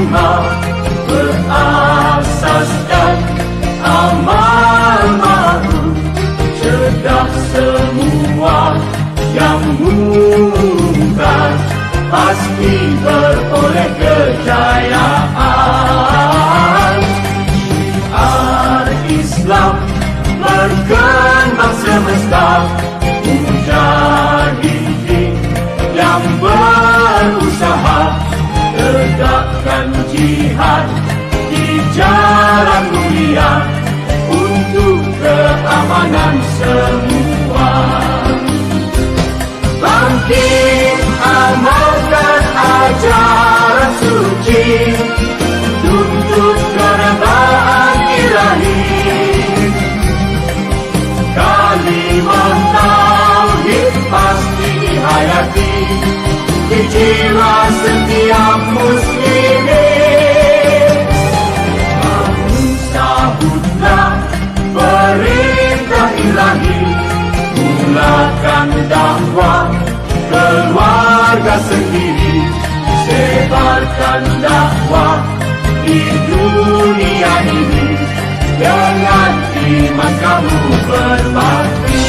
Kalimah berasaskan amal ma'ruf, cegah semua yang mungkar, pasti beroleh kejayaan. Syiar Islam berkembang semesta, mujahidin yang berusaha tegakkan jihad di jalan mulia untuk keamanan semua. Bangkit amalkan ajaran suci, tuntut keredaan ilahi. Kalimah tauhid pasti dihayati di jiwa setiap muslimin. Sambutlah perintah ilahi, mulakan dakwah keluarga sendiri, sebarkan dakwah di dunia ini, dengan iman kamu berbakti.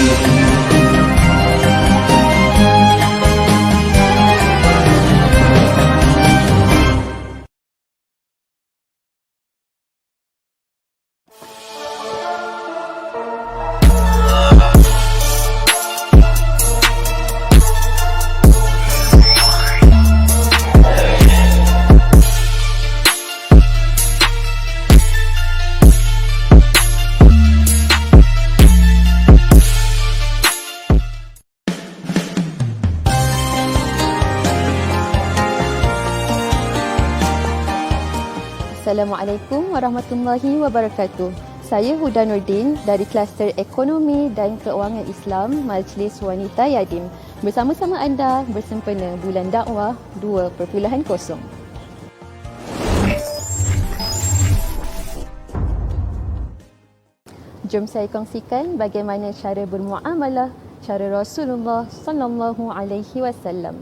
Assalamualaikum warahmatullahi wabarakatuh. Saya Huda Nordin dari Kluster Ekonomi dan Keuangan Islam Majlis Wanita Yadim. Bersama-sama anda bersempena Bulan Dakwah 2.0. Jom saya kongsikan bagaimana cara bermuamalah cara Rasulullah sallallahu alaihi wasallam.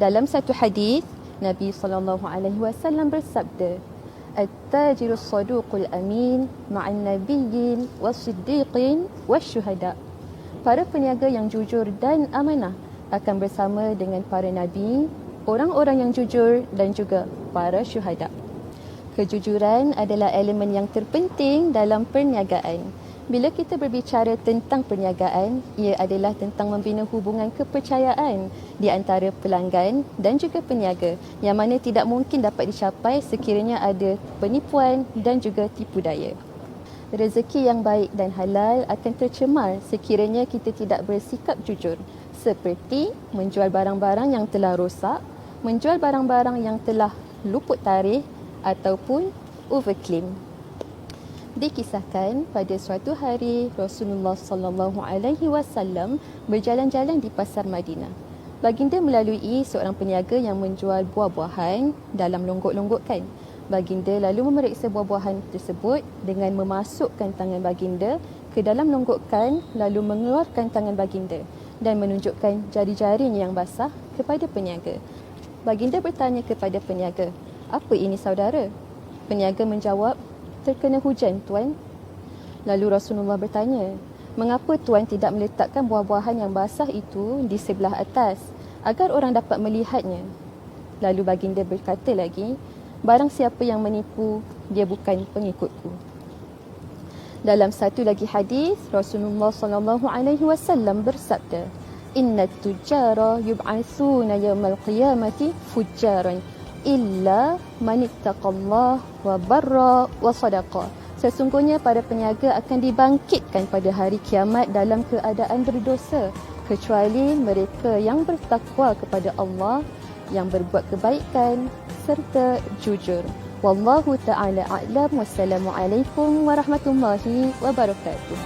Dalam satu hadis, Nabi sallallahu alaihi wasallam bersabda, "At-tajiru as-saduqul amin ma'an nabiyyin was-siddiqin wasyuhada." Para peniaga yang jujur dan amanah akan bersama dengan para nabi, orang-orang yang jujur dan juga para syuhada. Kejujuran adalah elemen yang terpenting dalam perniagaan. Bila kita berbicara tentang perniagaan, ia adalah tentang membina hubungan kepercayaan di antara pelanggan dan juga peniaga, yang mana tidak mungkin dapat dicapai sekiranya ada penipuan dan juga tipu daya. Rezeki yang baik dan halal akan tercemar sekiranya kita tidak bersikap jujur, seperti menjual barang-barang yang telah rosak, menjual barang-barang yang telah luput tarikh ataupun overclaim. Dikisahkan pada suatu hari Rasulullah sallallahu alaihi wasallam berjalan-jalan di pasar Madinah. Baginda melalui seorang peniaga yang menjual buah-buahan dalam longgok-longgokkan. Baginda lalu memeriksa buah-buahan tersebut dengan memasukkan tangan baginda ke dalam longgokkan, lalu mengeluarkan tangan baginda dan menunjukkan jari-jarinya yang basah kepada peniaga. Baginda bertanya kepada peniaga, "Apa ini saudara?" Peniaga menjawab, "Terkena hujan, Tuan." Lalu Rasulullah bertanya, "Mengapa Tuan tidak meletakkan buah-buahan yang basah itu di sebelah atas agar orang dapat melihatnya?" Lalu baginda berkata lagi, "Barang siapa yang menipu, dia bukan pengikutku." Dalam satu lagi hadis, Rasulullah sallallahu alaihi wasallam bersabda, "Innat tujjara yub'atsuna yawmal qiyamati fujjaran illa man ittaqallah wa barra wa sadaqa." Sesungguhnya para peniaga akan dibangkitkan pada hari kiamat dalam keadaan berdosa, kecuali mereka yang bertakwa kepada Allah, yang berbuat kebaikan serta jujur. Wallahu ta'ala a'lam. Wassalamualaikum warahmatullahi wabarakatuh.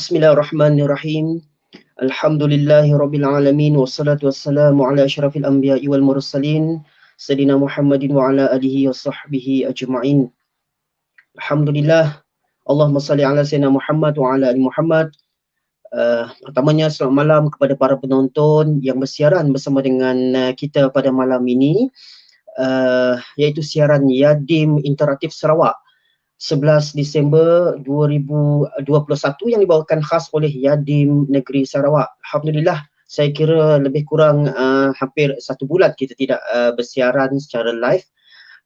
Bismillahirrahmanirrahim. Alhamdulillahi rabbil alamin wassalatu wassalamu ala asyrafil anbiya'i wal mursalin sayyidina Muhammadin wa ala alihi wa sahbihi ajma'in. Alhamdulillah. Allahumma salli ala sayyidina Muhammad wa ala ali Muhammad. Pertamanya selamat malam kepada para penonton yang bersiaran bersama dengan kita pada malam ini, iaitu siaran Yadim Interaktif Sarawak 11 Disember 2021 yang dibawakan khas oleh Yadim Negeri Sarawak. Alhamdulillah, saya kira lebih kurang hampir 1 bulan kita tidak bersiaran secara live,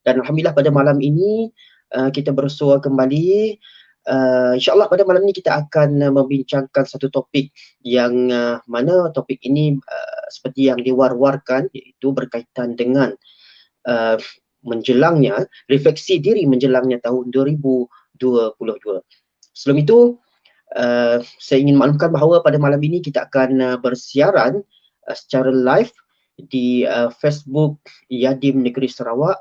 dan Alhamdulillah pada malam ini kita bersua kembali. InsyaAllah pada malam ini kita akan membincangkan satu topik yang mana topik ini seperti yang diwar-warkan, iaitu berkaitan dengan menjelangnya, refleksi diri menjelangnya tahun 2022. Sebelum itu, saya ingin maklumkan bahawa pada malam ini kita akan bersiaran secara live di Facebook Yadim Negeri Sarawak,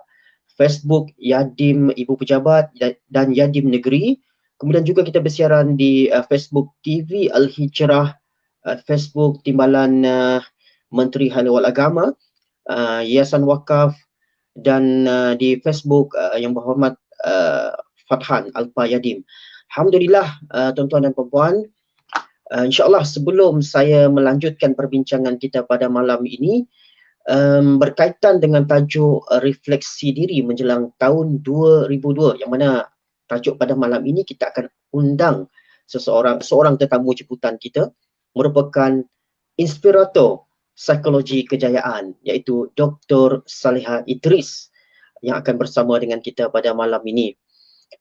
Facebook Yadim Ibu Pejabat dan Yadim Negeri. Kemudian juga kita bersiaran di Facebook TV Al-Hijrah, Facebook Timbalan Menteri Halal Agama, Yayasan Wakaf, dan di Facebook yang berhormat Fathan Alpa Yadim. Alhamdulillah, tuan-tuan dan puan-puan, insyaAllah sebelum saya melanjutkan perbincangan kita pada malam ini, berkaitan dengan tajuk refleksi diri menjelang tahun 2002, yang mana tajuk pada malam ini kita akan undang seorang tetamu jemputan kita, merupakan inspirator psikologi kejayaan, iaitu Dr. Saleha Idris yang akan bersama dengan kita pada malam ini.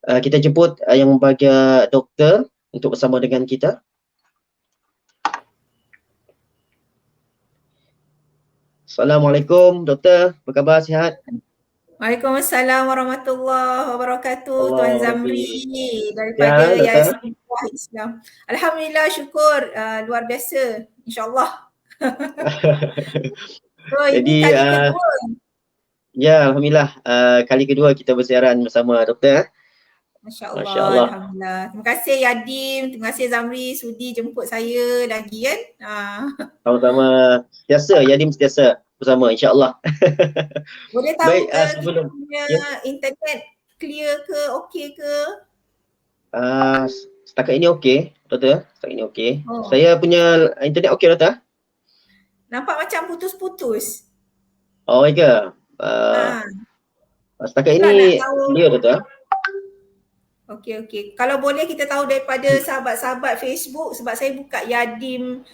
Kita jemput yang membahagia doktor untuk bersama dengan kita. Assalamualaikum doktor, apa khabar, sihat? Waalaikumsalam warahmatullahi wabarakatuh. Tuan Zamri Ya, daripada doktor. Yayasan Buah Islam. Alhamdulillah, syukur, luar biasa, insyaAllah. So, Jadi, ini kali kedua. ya, Alhamdulillah, kali kedua kita bersiaran bersama doktor. Masya Allah, Masya Allah. Alhamdulillah. Terima kasih Yadim, terima kasih Zamri sudi jemput saya lagi kan. Sama-sama, sentiasa, Yadim sentiasa bersama, insyaAllah. Boleh tahu Baik, ke sebelum kita punya internet clear ke, okey ke? setakat ini okey, doktor. Setakat ini okey. Oh. Saya punya internet okey, doktor. Nampak macam putus-putus. Oh, ya ke? Setakat Itulah ini nak tahu. clear, doktor. Okey. Kalau boleh kita tahu daripada sahabat-sahabat Facebook, sebab saya buka Yadim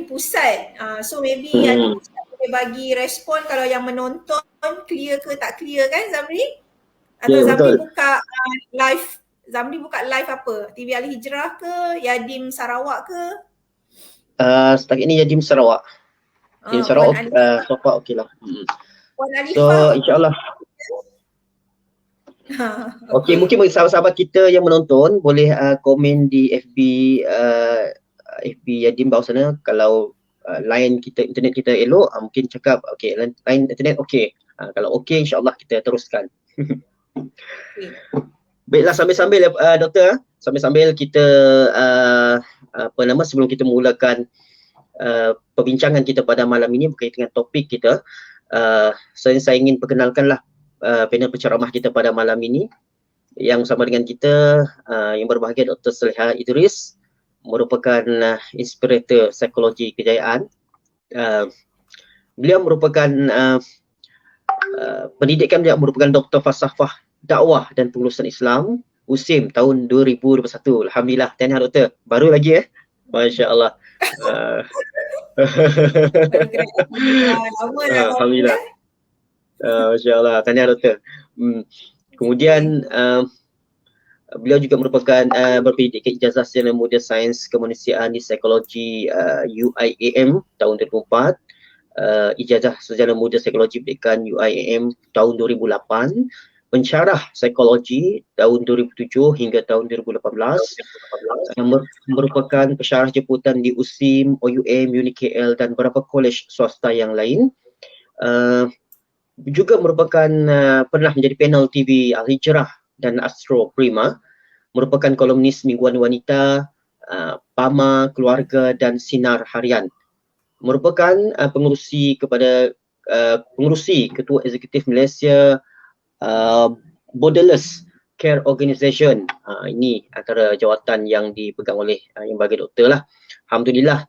Pusat. So maybe Yadim Pusat boleh bagi respon kalau yang menonton clear ke tak clear kan Zamri? Atau Ya, Zamri betul. buka live, Zamri buka live apa? TV Al-Hijrah ke? Yadim Sarawak ke? Setakat ini Yadim Sarawak. Yadim Sarawak so far okey lah. Puan Alifah. So, insyaAllah. Okey, mungkin bagi sahabat-sahabat kita yang menonton boleh komen di FB Yadim bawah sana. Kalau line kita, internet kita elok, mungkin cakap okey, line internet okey. Kalau okey, insyaAllah kita teruskan. Okay. Baiklah, sambil-sambil doktor, sambil-sambil kita sebelum kita mulakan perbincangan kita pada malam ini berkaitan dengan topik kita, saya ingin perkenalkanlah panel penceramah kita pada malam ini yang bersama dengan kita, yang berbahagia Dr. Saleha Idris, merupakan inspirator psikologi kejayaan. Beliau merupakan pendidikan beliau merupakan Doktor Falsafah Dakwah dan Pengurusan Islam USIM tahun 2021. Alhamdulillah, tahniah doktor. Baru lagi Masya-Allah. Alhamdulillah. Masya-Allah, tahniah doktor. Kemudian beliau juga merupakan berpendidikan ijazah Sarjana Muda Sains Kemanusiaan di Psikologi UIAM tahun 2004. Ijazah Sarjana Muda Psikologi Pendidikan UIAM tahun 2008, pensyarah psikologi tahun 2007 hingga tahun 2018, yang merupakan pensyarah jemputan di USIM, OUM, UniKL dan beberapa kolej swasta yang lain. Juga merupakan pernah menjadi panel TV Al-Hijrah dan Astro Prima, merupakan kolumnis Mingguan Wanita, PAMA, Keluarga dan Sinar Harian. Merupakan pengurusi Ketua Eksekutif Malaysia Borderless Care Organisation. Ini antara jawatan yang dipegang oleh yang bagi doktor lah. Alhamdulillah.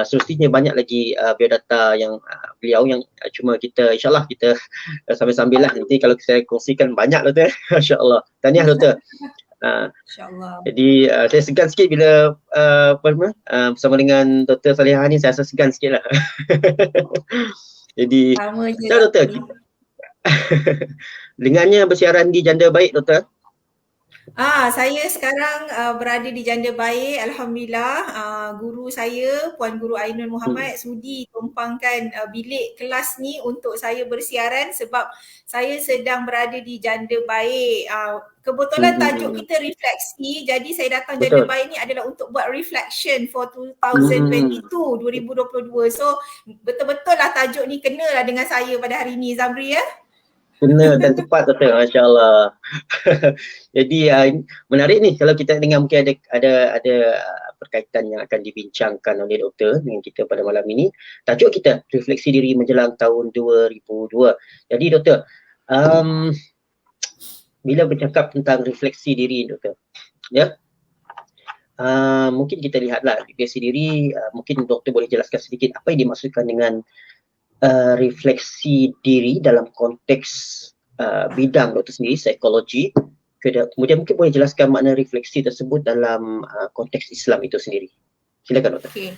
Semestinya banyak lagi biodata yang beliau yang cuma kita insyaAllah kita sambil-sambil lah nanti kalau saya kongsikan banyak doktor. InsyaAllah. Tahniah doktor. InsyaAllah. Jadi saya segan sikit bila bersama dengan Dr. Salihah ni, saya rasa segan sikit lah. Jadi Sama je doktor, dengannya bersiaran di Janda Baik doktor. Saya sekarang berada di Janda Baik, alhamdulillah. Guru saya, Puan Guru Ainul Muhammad sudi tumpangkan bilik kelas ni untuk saya bersiaran sebab saya sedang berada di Janda Baik. Kebetulan tajuk kita refleksi, jadi saya datang Janda Baik ni adalah untuk buat reflection for 2022, 2022. So betul-betul lah tajuk ni kena lah dengan saya pada hari ni, Zamri ya. Kena dan tepat doktor, masya-Allah. Jadi menarik ni kalau kita dengar, mungkin ada perkaitan yang akan dibincangkan oleh doktor dengan kita pada malam ini. Tajuk kita refleksi diri menjelang tahun 2002. Jadi doktor, bila bercakap tentang refleksi diri doktor, ya, mungkin kita lihatlah refleksi diri, mungkin doktor boleh jelaskan sedikit apa yang dimaksudkan dengan refleksi diri dalam konteks bidang doktor sendiri, psikologi. Kemudian mungkin boleh jelaskan makna refleksi tersebut dalam konteks Islam itu sendiri. Silakan doktor. Okay.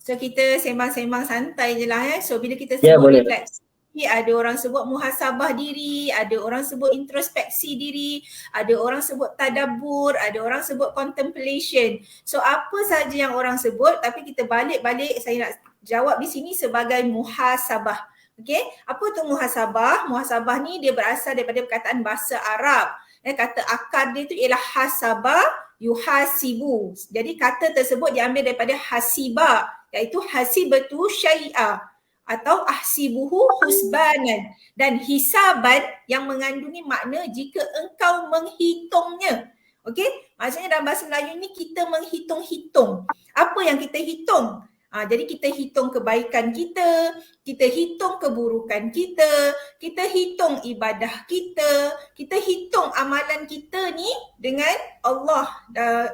So kita sembang-sembang santai je lah ya. So bila kita sebut refleksi, ada orang sebut muhasabah diri, ada orang sebut introspeksi diri, ada orang sebut tadabbur, ada orang sebut contemplation. So apa saja yang orang sebut, tapi kita balik-balik saya nak jawab di sini sebagai muhasabah. Okey, apa tu muhasabah? Muhasabah ni dia berasal daripada perkataan bahasa Arab. Kata akar dia tu ialah hasabah yuhasibu. Jadi kata tersebut diambil daripada hasiba, iaitu hasibatu syai'a atau ahsibuhu husbanan, dan hisaban yang mengandungi makna jika engkau menghitungnya. Okey, maksudnya dalam bahasa Melayu ni kita menghitung-hitung. Apa yang kita hitung? Jadi kita hitung kebaikan kita hitung keburukan kita hitung ibadah kita hitung amalan kita ni dengan Allah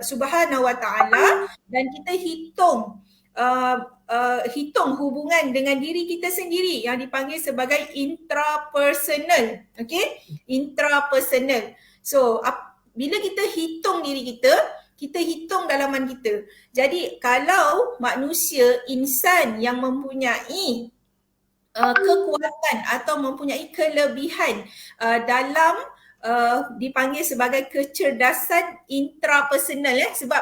Subhanahu Wa Taala, dan kita hitung hubungan dengan diri kita sendiri yang dipanggil sebagai intrapersonal. Okey, intrapersonal. So bila kita hitung diri kita hitung dalaman kita. Jadi kalau manusia, insan yang mempunyai kekuatan atau mempunyai kelebihan dalam dipanggil sebagai kecerdasan intrapersonal, sebab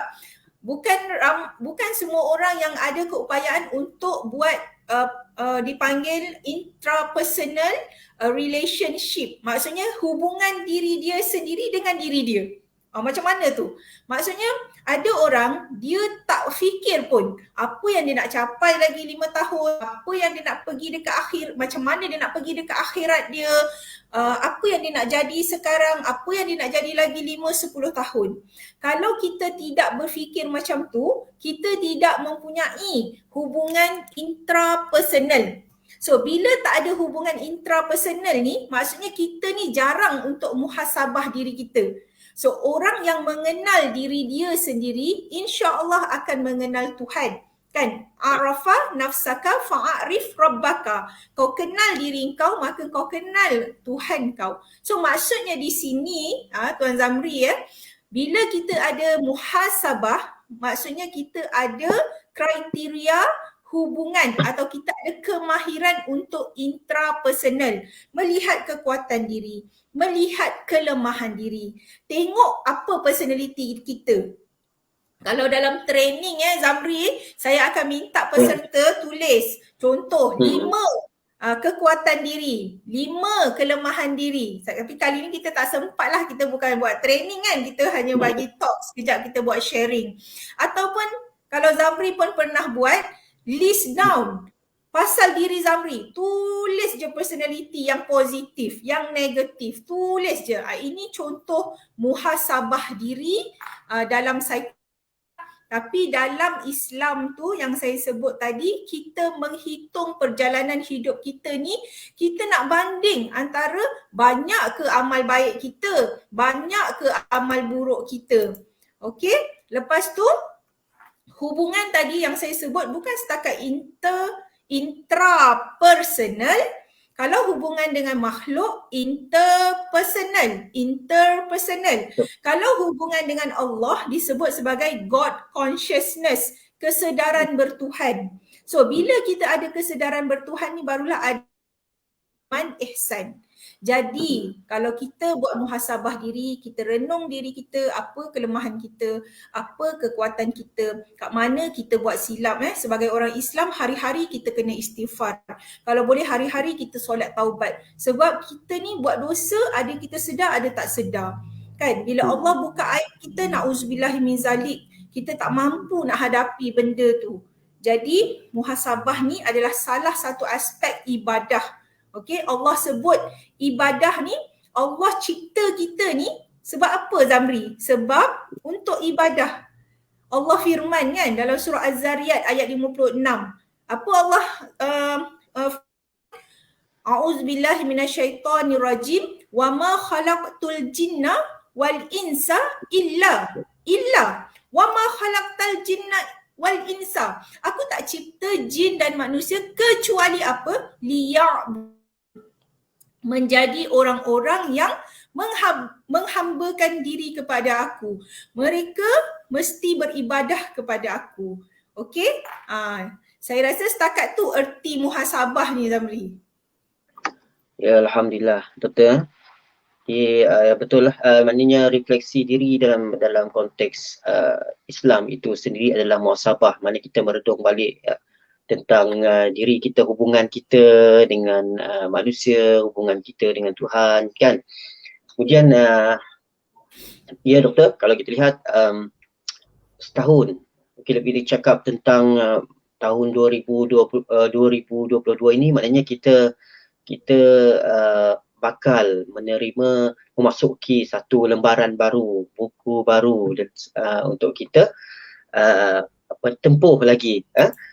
bukan semua orang yang ada keupayaan untuk buat dipanggil intrapersonal relationship. Maksudnya hubungan diri dia sendiri dengan diri dia. Macam mana tu? Maksudnya ada orang dia tak fikir pun apa yang dia nak capai lagi 5 tahun, apa yang dia nak pergi dekat akhir, macam mana dia nak pergi dekat akhirat dia, apa yang dia nak jadi sekarang, apa yang dia nak jadi lagi 5-10 tahun. Kalau kita tidak berfikir macam tu, kita tidak mempunyai hubungan intrapersonal. So bila tak ada hubungan intrapersonal ni, maksudnya kita ni jarang untuk muhasabah diri kita. So orang yang mengenal diri dia sendiri, insya-Allah akan mengenal Tuhan. Kan? Arafa nafsaka fa'arif rabbaka. Kau kenal diri kau, maka kau kenal Tuhan kau. So maksudnya di sini, Tuan Zamri bila kita ada muhasabah, maksudnya kita ada kriteria hubungan atau kita ada kemahiran untuk intrapersonal, melihat kekuatan diri, melihat kelemahan diri, tengok apa personality kita. Kalau dalam training Zamri, saya akan minta peserta tulis contoh 5 kekuatan diri, 5 kelemahan diri. Tapi kali ni kita tak sempat lah, kita bukan buat training kan, kita hanya bagi talk sekejap, kita buat sharing. Ataupun kalau Zamri pun pernah buat, list down pasal diri Zamri, tulis je personality yang positif, yang negatif, tulis je. Ini contoh muhasabah diri dalam psikologi. Tapi dalam Islam tu yang saya sebut tadi, kita menghitung perjalanan hidup kita ni, kita nak banding antara banyak ke amal baik kita, banyak ke amal buruk kita. Okey, lepas tu hubungan tadi yang saya sebut bukan setakat intrapersonal. Kalau hubungan dengan makhluk, interpersonal. Kalau hubungan dengan Allah disebut sebagai God consciousness, kesedaran bertuhan. So bila kita ada kesedaran bertuhan ni barulah ada iman ihsan. Jadi kalau kita buat muhasabah diri, kita renung diri kita, apa kelemahan kita, apa kekuatan kita, kat mana kita buat silap. Sebagai orang Islam, hari-hari kita kena istighfar. Kalau boleh hari-hari kita solat taubat. Sebab kita ni buat dosa, ada kita sedar, ada tak sedar. Kan? Bila Allah buka aib kita, na'udzubillahi min zalik, kita tak mampu nak hadapi benda tu. Jadi muhasabah ni adalah salah satu aspek ibadah. Okey, Allah sebut ibadah ni, Allah cipta kita ni sebab apa Zamri? Sebab untuk ibadah. Allah firman kan dalam surah Az-Zariyat ayat 56. Apa Allah A'udzubillahi minasyaitonirrajim wa ma khalaqtul jinna wal insa illa wa ma khalaqtal jinna wal insa. Aku tak cipta jin dan manusia kecuali apa? Menjadi orang-orang yang menghambakan diri kepada aku. Mereka mesti beribadah kepada aku. Okey? Saya rasa setakat tu erti muhasabah ni Zamri. Ya, Alhamdulillah, Doktor. Betul lah, maknanya refleksi diri dalam konteks Islam itu sendiri adalah muhasabah, mana kita meredung balik tentang diri kita, hubungan kita dengan manusia, hubungan kita dengan Tuhan, kan. Kemudian ya Doktor, kalau kita lihat setahun, mungkin lebih dicakap tentang tahun 2022 ini, maknanya kita bakal memasuki satu lembaran baru, buku baru untuk kita tempuh lagi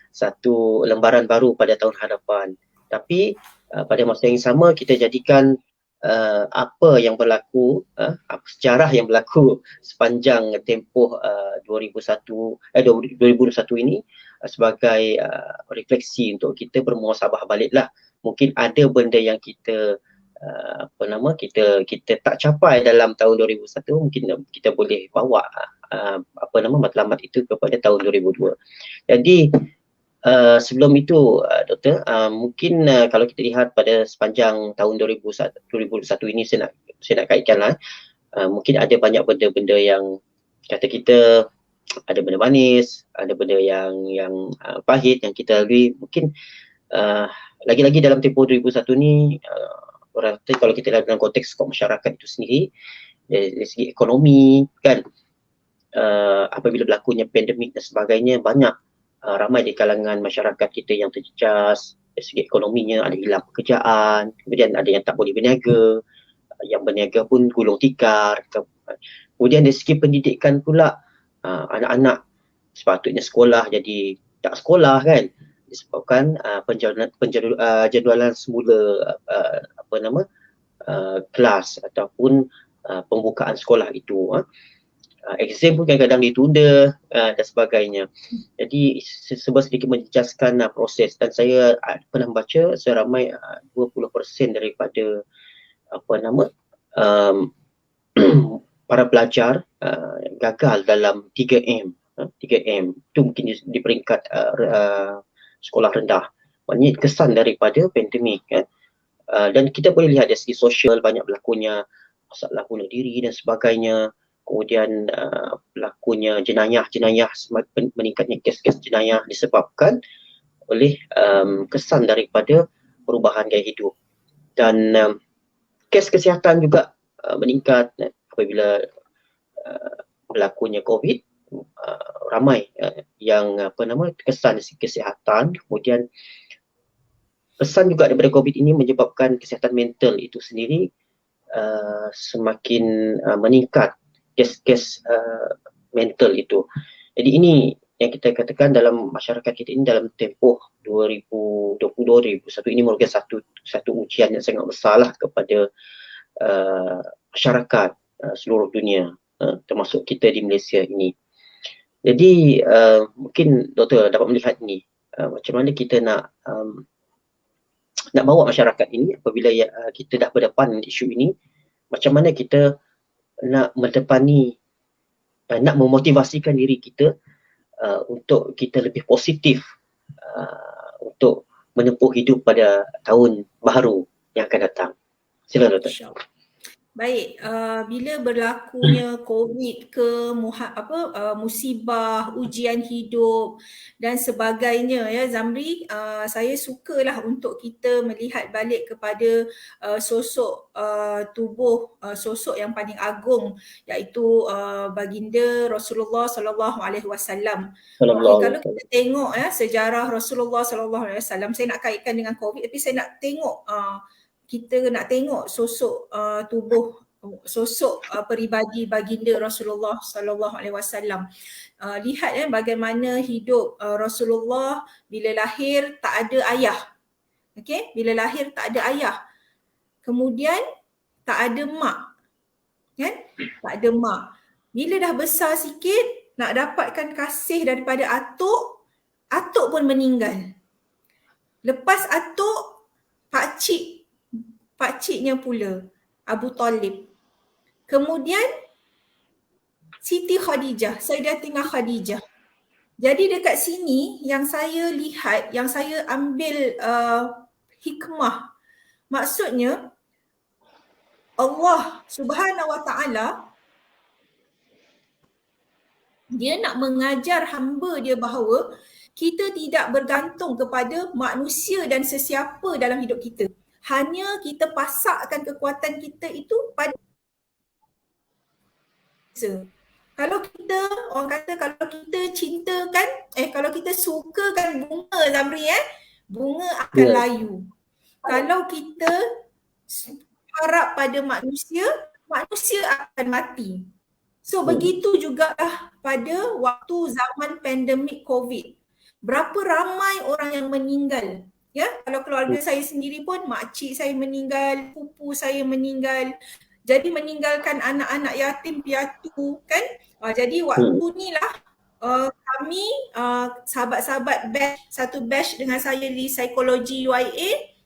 satu lembaran baru pada tahun hadapan. Tapi pada masa yang sama kita jadikan apa yang berlaku, sejarah yang berlaku sepanjang tempoh 2021 ini sebagai refleksi untuk kita bermuhasabah baliklah. Mungkin ada benda yang kita kita tak capai dalam tahun 2001, mungkin kita boleh bawa matlamat itu kepada tahun 2002. Jadi sebelum itu Doktor, mungkin kalau kita lihat pada sepanjang tahun 2001 ini, saya nak kaitkanlah, mungkin ada banyak benda-benda yang kata kita ada benda manis, ada benda yang pahit yang kita lalui. Mungkin lagi-lagi dalam tempoh 2001 ni, orang kata kalau kita lihat dalam konteks masyarakat itu sendiri, dari segi ekonomi kan, apabila berlakunya pandemik dan sebagainya, banyak ramai di kalangan masyarakat kita yang terjejas dari segi ekonominya, ada hilang pekerjaan, kemudian ada yang tak boleh berniaga, yang berniaga pun gulung tikar. Kemudian dari segi pendidikan pula, anak-anak sepatutnya sekolah jadi tak sekolah kan, disebabkan jadualan semula kelas ataupun pembukaan sekolah itu. Exam pun kadang-kadang ditunda dan sebagainya. Jadi serba sedikit menjejaskan proses, dan saya pernah baca seramai 20% daripada para pelajar gagal dalam 3M. 3M itu mungkin di peringkat sekolah rendah. Maknanya kesan daripada pandemik kan. Dan kita boleh lihat dari segi sosial banyak berlakunya masalah bunuh diri dan sebagainya. Kemudian berlakunya jenayah, meningkatnya kes-kes jenayah disebabkan oleh kesan daripada perubahan gaya hidup. Dan kes kesihatan juga meningkat apabila berlakunya COVID. Ramai yang kesan dari segi kesihatan. Kemudian kesan juga daripada COVID ini menyebabkan kesihatan mental itu sendiri semakin meningkat, kes-kes mental itu. Jadi ini yang kita katakan dalam masyarakat kita ini dalam tempoh 2020-2021 ini merupakan satu ujian yang sangat besarlah kepada masyarakat seluruh dunia, termasuk kita di Malaysia ini. Jadi mungkin doktor dapat melihat ini, macam mana kita nak bawa masyarakat ini apabila kita dah berdepan dengan isu ini, macam mana kita nak mendepani, nak memotivasikan diri kita untuk kita lebih positif untuk menempuh hidup pada tahun baru yang akan datang. Silakan doktor. Baik, bila berlakunya COVID ke musibah, ujian hidup dan sebagainya ya Zamri, saya sukalah untuk kita melihat balik kepada sosok tubuh, sosok yang paling agung, iaitu baginda Rasulullah sallallahu alaihi wasallam. Kalau kita tengok ya sejarah Rasulullah sallallahu alaihi wasallam, saya nak kaitkan dengan COVID tapi saya nak tengok kita nak tengok sosok tubuh, sosok peribadi baginda Rasulullah sallallahu alaihi wasallam. Lihat bagaimana hidup Rasulullah bila lahir tak ada ayah. Okey, bila lahir tak ada ayah. Kemudian tak ada mak. Kan? Tak ada mak. Bila dah besar sikit nak dapatkan kasih daripada atuk, atuk pun meninggal. Lepas atuk, pakciknya pula, Abu Talib. Kemudian Siti Khadijah, Sayyidatina Khadijah. Jadi dekat sini yang saya lihat, yang saya ambil hikmah, maksudnya Allah Subhanahu Wa Taala dia nak mengajar hamba dia bahawa kita tidak bergantung kepada manusia dan sesiapa dalam hidup kita. Hanya kita pasakkan kekuatan kita itu pada kalau kita, orang kata kalau kita cintakan, kalau kita sukakan bunga Zamri bunga akan layu. Kalau kita harap pada manusia, manusia akan mati. So begitu jugalah pada waktu zaman pandemik COVID. Berapa ramai orang yang meninggal. Ya, kalau keluarga saya sendiri pun makcik saya meninggal, pupu saya meninggal. Jadi meninggalkan anak-anak yatim piatu kan. Jadi waktu ni lah kami sahabat-sahabat satu batch dengan saya di psikologi UIA,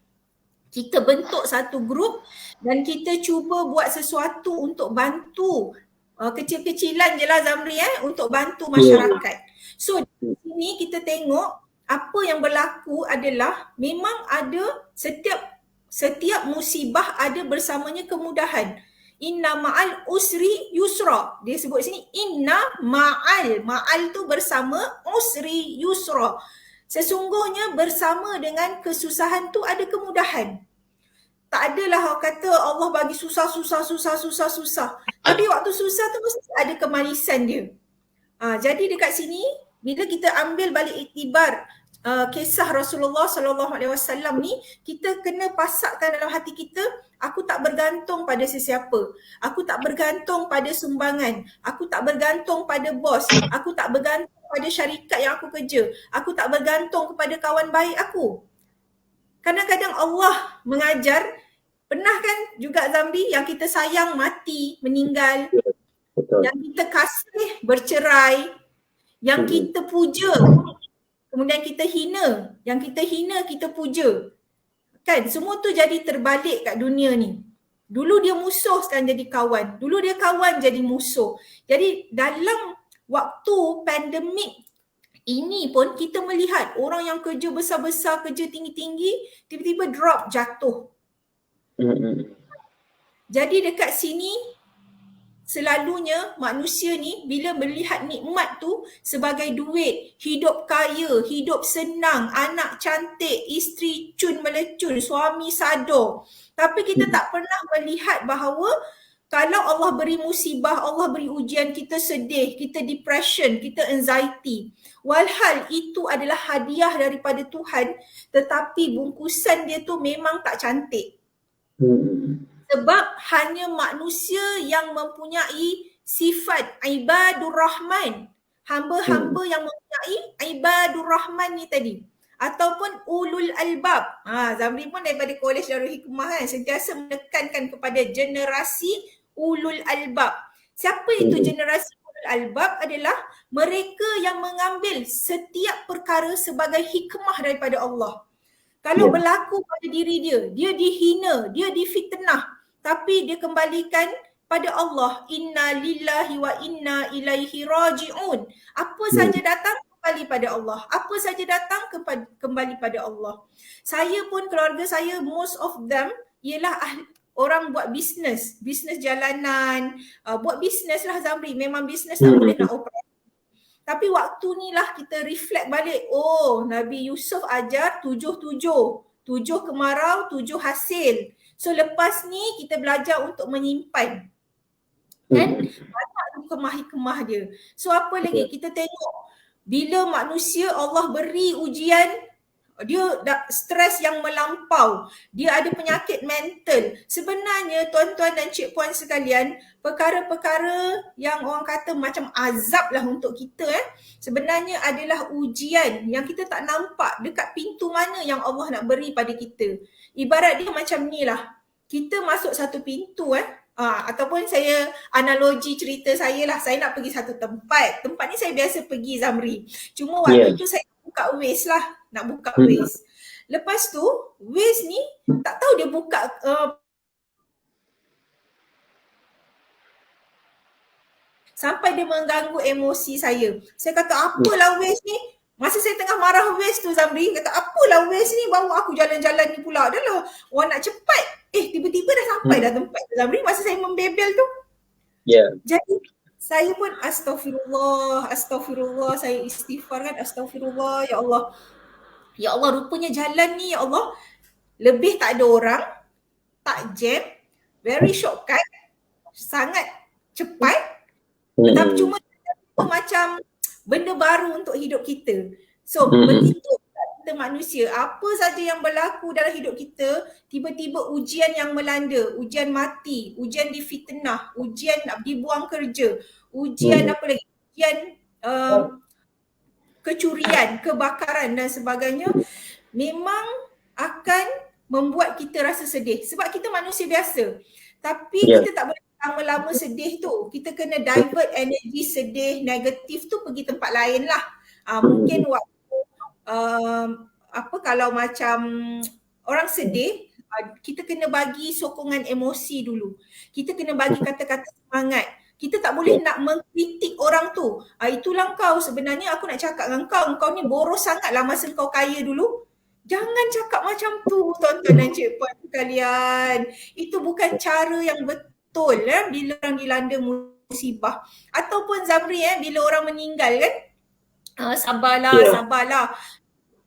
kita bentuk satu grup dan kita cuba buat sesuatu untuk bantu kecil-kecilan je lah Zamri untuk bantu masyarakat. So di sini kita tengok apa yang berlaku adalah memang ada setiap musibah ada bersamanya kemudahan. Inna ma'al usri yusra. Dia sebut sini inna ma'al tu bersama, usri yusra. Sesungguhnya bersama dengan kesusahan tu ada kemudahan. Tak adalah orang kata Allah bagi susah. Tapi waktu susah tu mesti ada kemanisan dia. Jadi dekat sini bila kita ambil balik iktibar kisah Rasulullah sallallahu alaihi wasallam ni, kita kena pasakkan dalam hati kita, aku tak bergantung pada sesiapa. Aku tak bergantung pada sumbangan. Aku tak bergantung pada bos. Aku tak bergantung pada syarikat yang aku kerja. Aku tak bergantung kepada kawan baik aku. Kadang-kadang Allah mengajar, pernah kan juga Zamri yang kita sayang mati, meninggal. Betul. Yang kita kasih bercerai, yang kita puja, kemudian kita hina, yang kita hina kita puja. Kan semua tu jadi terbalik kat dunia ni. Dulu dia musuh sekarang jadi kawan. Dulu dia kawan jadi musuh. Jadi dalam waktu pandemik ini pun kita melihat orang yang kerja besar-besar, kerja tinggi-tinggi, tiba-tiba drop, jatuh. Jadi dekat sini selalunya manusia ni bila melihat nikmat tu sebagai duit, hidup kaya, hidup senang, anak cantik, isteri cun melecun, suami sado. Tapi kita tak pernah melihat bahawa kalau Allah beri musibah, Allah beri ujian, kita sedih, kita depression, kita anxiety. Walhal itu adalah hadiah daripada Tuhan, tetapi bungkusan dia tu memang tak cantik. Sebab hanya manusia yang mempunyai sifat ibadur rahman, hamba-hamba yang mempunyai ibadur rahman ni tadi ataupun ulul albab. Zamri pun daripada Kolej Darul Hikmah kan, sentiasa menekankan kepada generasi ulul albab. Siapa itu generasi ulul albab? Adalah mereka yang mengambil setiap perkara sebagai hikmah daripada Allah. Kalau berlaku pada diri dia, dia dihina, dia difitnah, tapi dia kembalikan pada Allah. Inna lillahi wa inna ilaihi raji'un. Apa saja datang kembali pada Allah. Apa saja datang kembali pada Allah. Saya pun, keluarga saya, most of them ialah orang buat bisnes jalanan, buat bisnes lah Zamri. Memang bisnes tak boleh nak operasi. Tapi waktu ni lah kita reflect balik, oh Nabi Yusuf ajar 7-7 kemarau, 7 hasil. So lepas ni kita belajar untuk menyimpan. Kan? Banyak hikmah-hikmah dia. So apa lagi? Kita tengok bila manusia Allah beri ujian, dia dah stres yang melampau, dia ada penyakit mental. Sebenarnya tuan-tuan dan cik puan sekalian, perkara-perkara yang orang kata macam azab lah untuk kita sebenarnya adalah ujian yang kita tak nampak dekat pintu mana yang Allah nak beri pada kita. Ibarat dia macam ni lah, kita masuk satu pintu ataupun saya analogi cerita saya lah, saya nak pergi satu tempat ni saya biasa pergi Zamri, cuma waktu tu saya buka Waze lah, nak buka Waze. Lepas tu Waze ni tak tahu dia buka sampai dia mengganggu emosi saya. Saya kata apalah Waze ni, masa saya tengah marah Waze tu Zamri, kata apalah Waze ni bawa aku jalan-jalan ni pula, dah lah orang nak cepat, tiba-tiba dah sampai dah tempat tu Zamri, masa saya membebel tu. Jadi saya pun astagfirullah, saya istighfar kan, astagfirullah, ya Allah rupanya jalan ni ya Allah lebih tak ada orang, tak jam, very shortcut, sangat cepat, tapi cuma macam benda baru untuk hidup kita. So begitu kita manusia, apa saja yang berlaku dalam hidup kita, tiba-tiba ujian yang melanda, ujian mati, ujian difitnah, ujian dibuang kerja, ujian apa lagi, ujian kecurian, kebakaran dan sebagainya, memang akan membuat kita rasa sedih. Sebab kita manusia biasa. Tapi kita tak boleh lama-lama sedih tu. Kita kena divert energi sedih, negatif tu pergi tempat lain lah. Mungkin waktu kalau macam orang sedih, kita kena bagi sokongan emosi dulu. Kita kena bagi kata-kata semangat. Kita tak boleh nak mengkritik orang tu. Itulah kau, sebenarnya aku nak cakap dengan kau ni boros sangatlah masa kau kaya dulu. Jangan cakap macam tu tuan-tuan dan cik puan sekalian. Itu bukan cara yang betul bila orang dilanda musibah. Ataupun Zamri bila orang meninggal kan, sabarlah.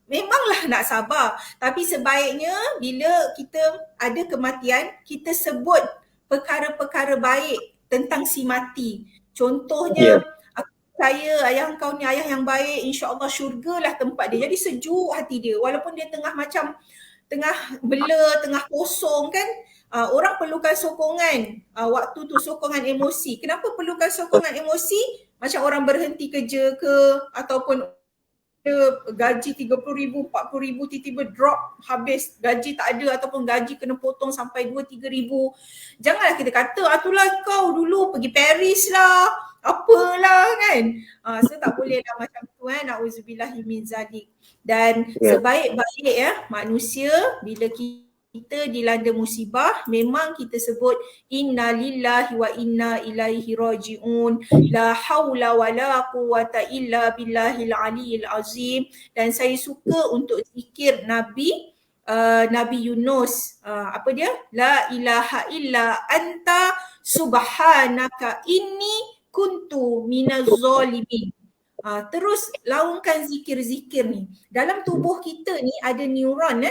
Memanglah nak sabar, tapi sebaiknya bila kita ada kematian, kita sebut perkara-perkara baik tentang si mati. Contohnya, aku percaya ayah kau ni ayah yang baik, insya-Allah syurgalah tempat dia. Jadi sejuk hati dia walaupun dia tengah macam tengah bela, tengah kosong kan. Orang perlukan sokongan waktu tu, sokongan emosi. Kenapa perlukan sokongan emosi? Macam orang berhenti kerja ke, ataupun gaji 30,000, 40,000 tiba-tiba drop, habis gaji tak ada, ataupun gaji kena potong sampai 2-3 ribu. Janganlah kita kata itulah kau dulu pergi Paris lah, apalah kan. So tak boleh lah macam tu na'udzubillahi min zalik. Dan sebaik-baik manusia bila kita dilanda musibah, memang kita sebut inna lillahi wa inna ilaihi raji'un, la haula wa la quwata illa billahil aliyil azim. Dan saya suka untuk zikir Nabi Yunus, apa dia? La ilaha illa anta subhanaka inni kuntu minaz zalimin. Terus laungkan zikir-zikir ni. Dalam tubuh kita ni ada neuron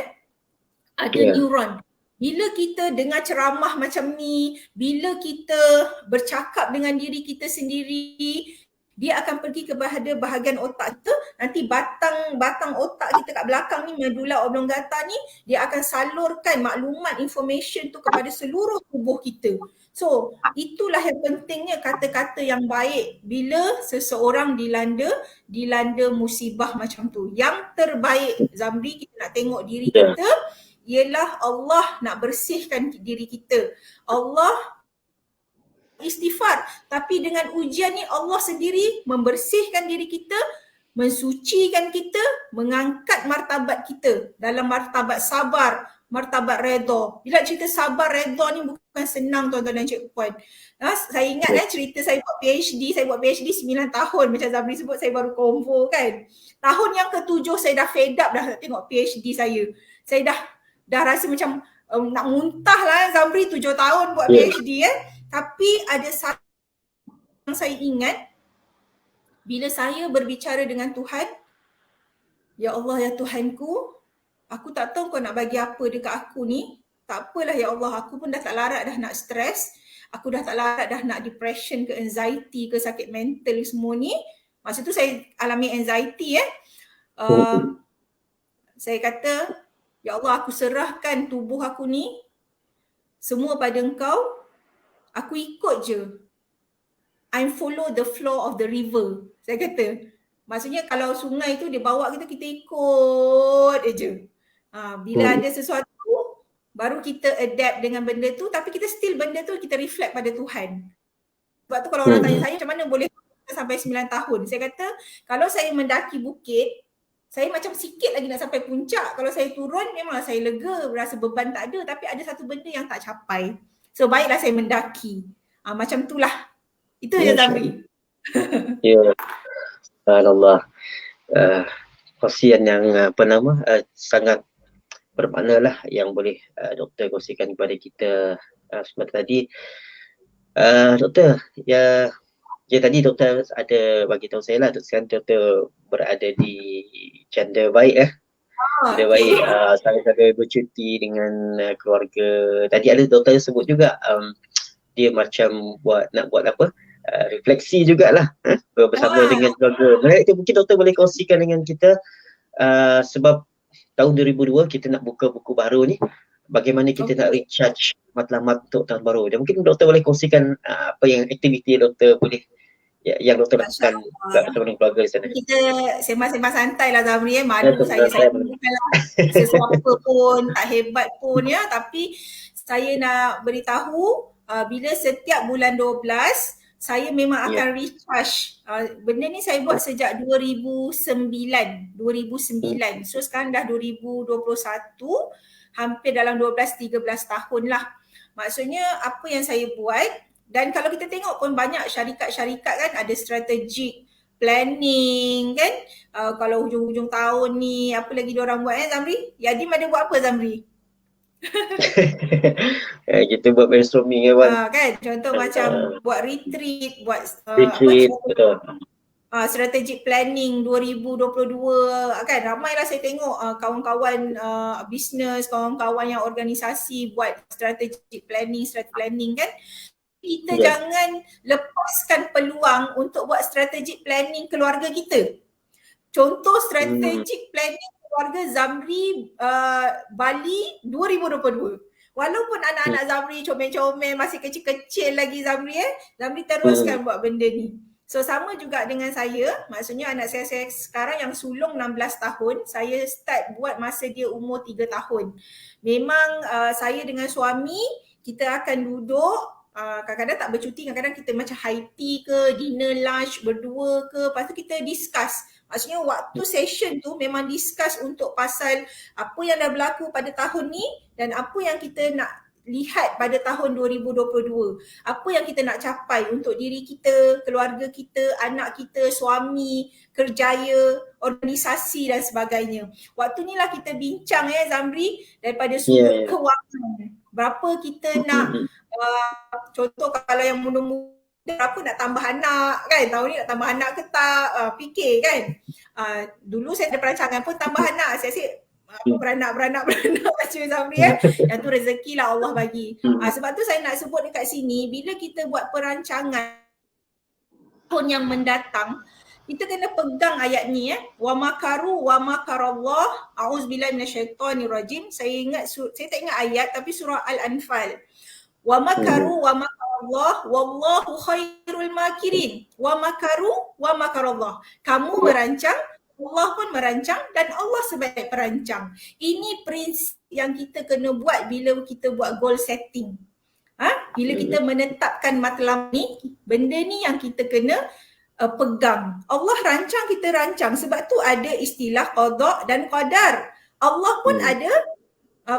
neuron. Bila kita dengar ceramah macam ni, bila kita bercakap dengan diri kita sendiri, dia akan pergi kepada bahagian otak kita, nanti batang otak kita kat belakang ni, medulla oblongata ni, dia akan salurkan maklumat information tu kepada seluruh tubuh kita. So itulah yang pentingnya kata-kata yang baik bila seseorang dilanda musibah macam tu. Yang terbaik Zamri, kita nak tengok diri kita ialah Allah nak bersihkan diri kita. Allah istighfar, tapi dengan ujian ni Allah sendiri membersihkan diri kita, mensucikan kita, mengangkat martabat kita dalam martabat sabar, martabat redha. Bila cerita sabar redha ni bukan senang tuan-tuan dan cikgu puan. Saya ingat cerita saya buat PhD 9 tahun macam Zamri sebut, saya baru convo kan. Tahun yang ke-7 saya dah fed up dah tengok PhD saya. Saya dah rasa macam nak muntah lah Zamri 7 tahun buat PhD Tapi ada satu yang saya ingat, bila saya berbicara dengan Tuhan, ya Allah, ya Tuhanku, aku tak tahu kau nak bagi apa dekat aku ni. Tak apalah ya Allah, aku pun dah tak larat dah nak stres. Aku dah tak larat dah nak depression ke anxiety ke sakit mental semua ni. Masa tu saya alami anxiety Saya kata, ya Allah, aku serahkan tubuh aku ni semua pada Engkau. Aku ikut je. I follow the flow of the river. Saya kata. Maksudnya kalau sungai tu dia bawa kita ikut je. Bila ada sesuatu, baru kita adapt dengan benda tu, tapi kita still benda tu kita reflect pada Tuhan. Sebab tu kalau orang tanya saya macam mana boleh sampai 9 tahun. Saya kata kalau saya mendaki bukit, saya macam sikit lagi nak sampai puncak. Kalau saya turun memanglah saya lega, berasa beban tak ada, tapi ada satu benda yang tak capai. So baiklah saya mendaki. Macam itulah. Itu je Zamri. Ya. Allah. Kongsian yang sangat bermakna lah yang boleh doktor kongsikan kepada kita sebentar tadi. Doktor, ya tadi doktor ada bagi tahu saya lah, sekarang doktor berada di janda baik Dia baik, saya bercuti dengan keluarga. Tadi ada doktor sebut juga dia macam nak buat apa, refleksi jugalah bersama dengan keluarga. Itu mungkin doktor boleh kongsikan dengan kita sebab tahun 2002 kita nak buka buku baru ni, bagaimana kita nak recharge matlamat untuk tahun baru. Dan mungkin doktor boleh kongsikan apa yang aktiviti doktor boleh yang doktor lakukan bersama dengan keluarga di sana. Kita sembang-sembang santai lah Zamri malu saya bukanlah sesuatu pun, tak hebat pun tapi saya nak beritahu bila setiap bulan 12 saya memang akan recharge. Benda ni saya buat sejak 2009. So sekarang dah 2021, hampir dalam 12-13 tahun lah. Maksudnya apa yang saya buat, dan kalau kita tengok pun banyak syarikat-syarikat kan ada strategic planning kan. Kalau hujung-hujung tahun ni apa lagi diorang buat Zamri? Yadim ada buat apa Zamri? Kita buat brainstorming kan, contoh macam buat retreat, buat betul. Strategic planning 2022 kan, ramailah saya tengok kawan-kawan bisnes, kawan-kawan yang organisasi buat strategic planning kan. Kita jangan lepaskan peluang untuk buat strategic planning keluarga kita. Contoh strategic planning keluarga Zamri Bali 2022. Walaupun anak-anak Zamri comel-comel, masih kecil-kecil lagi Zamri Zamri teruskan buat benda ni. So sama juga dengan saya, maksudnya anak saya sekarang yang sulung 16 tahun, saya start buat masa dia umur 3 tahun. Memang saya dengan suami, kita akan duduk, kadang-kadang tak bercuti, kadang-kadang kita macam high tea ke, dinner lunch berdua ke, lepas tu kita discuss. Maksudnya waktu session tu memang discuss untuk pasal apa yang dah berlaku pada tahun ni dan apa yang kita nak lihat pada tahun 2022. Apa yang kita nak capai untuk diri kita, keluarga kita, anak kita, suami, kerjaya, organisasi dan sebagainya. Waktu ni lah kita bincang Zamri daripada sudut kewangan. Berapa kita nak, contoh kalau yang muda-muda berapa nak tambah anak kan, tahun ni nak tambah anak ke tak, fikir kan. Dulu saya ada perancangan pun tambah anak, saya beranak macam Zamri yang tu rezeki lah Allah bagi. Sebab tu saya nak sebut dekat sini, bila kita buat perancangan yang mendatang, kita kena pegang ayat ni wa makaru wa makarallah a'udzubillahi minasyaitonirrajim. Saya tak ingat ayat tapi surah Al-Anfal. Wa makaru wa makarallah wallahu khairul makirin. Wa makaru wa makarallah. Kamu merancang, Allah pun merancang dan Allah sebaik perancang. Ini prinsip yang kita kena buat bila kita buat goal setting. Bila kita menetapkan matlamat ni, benda ni yang kita kena pegang. Allah rancang, kita rancang. Sebab tu ada istilah qada dan qadar. Allah pun ada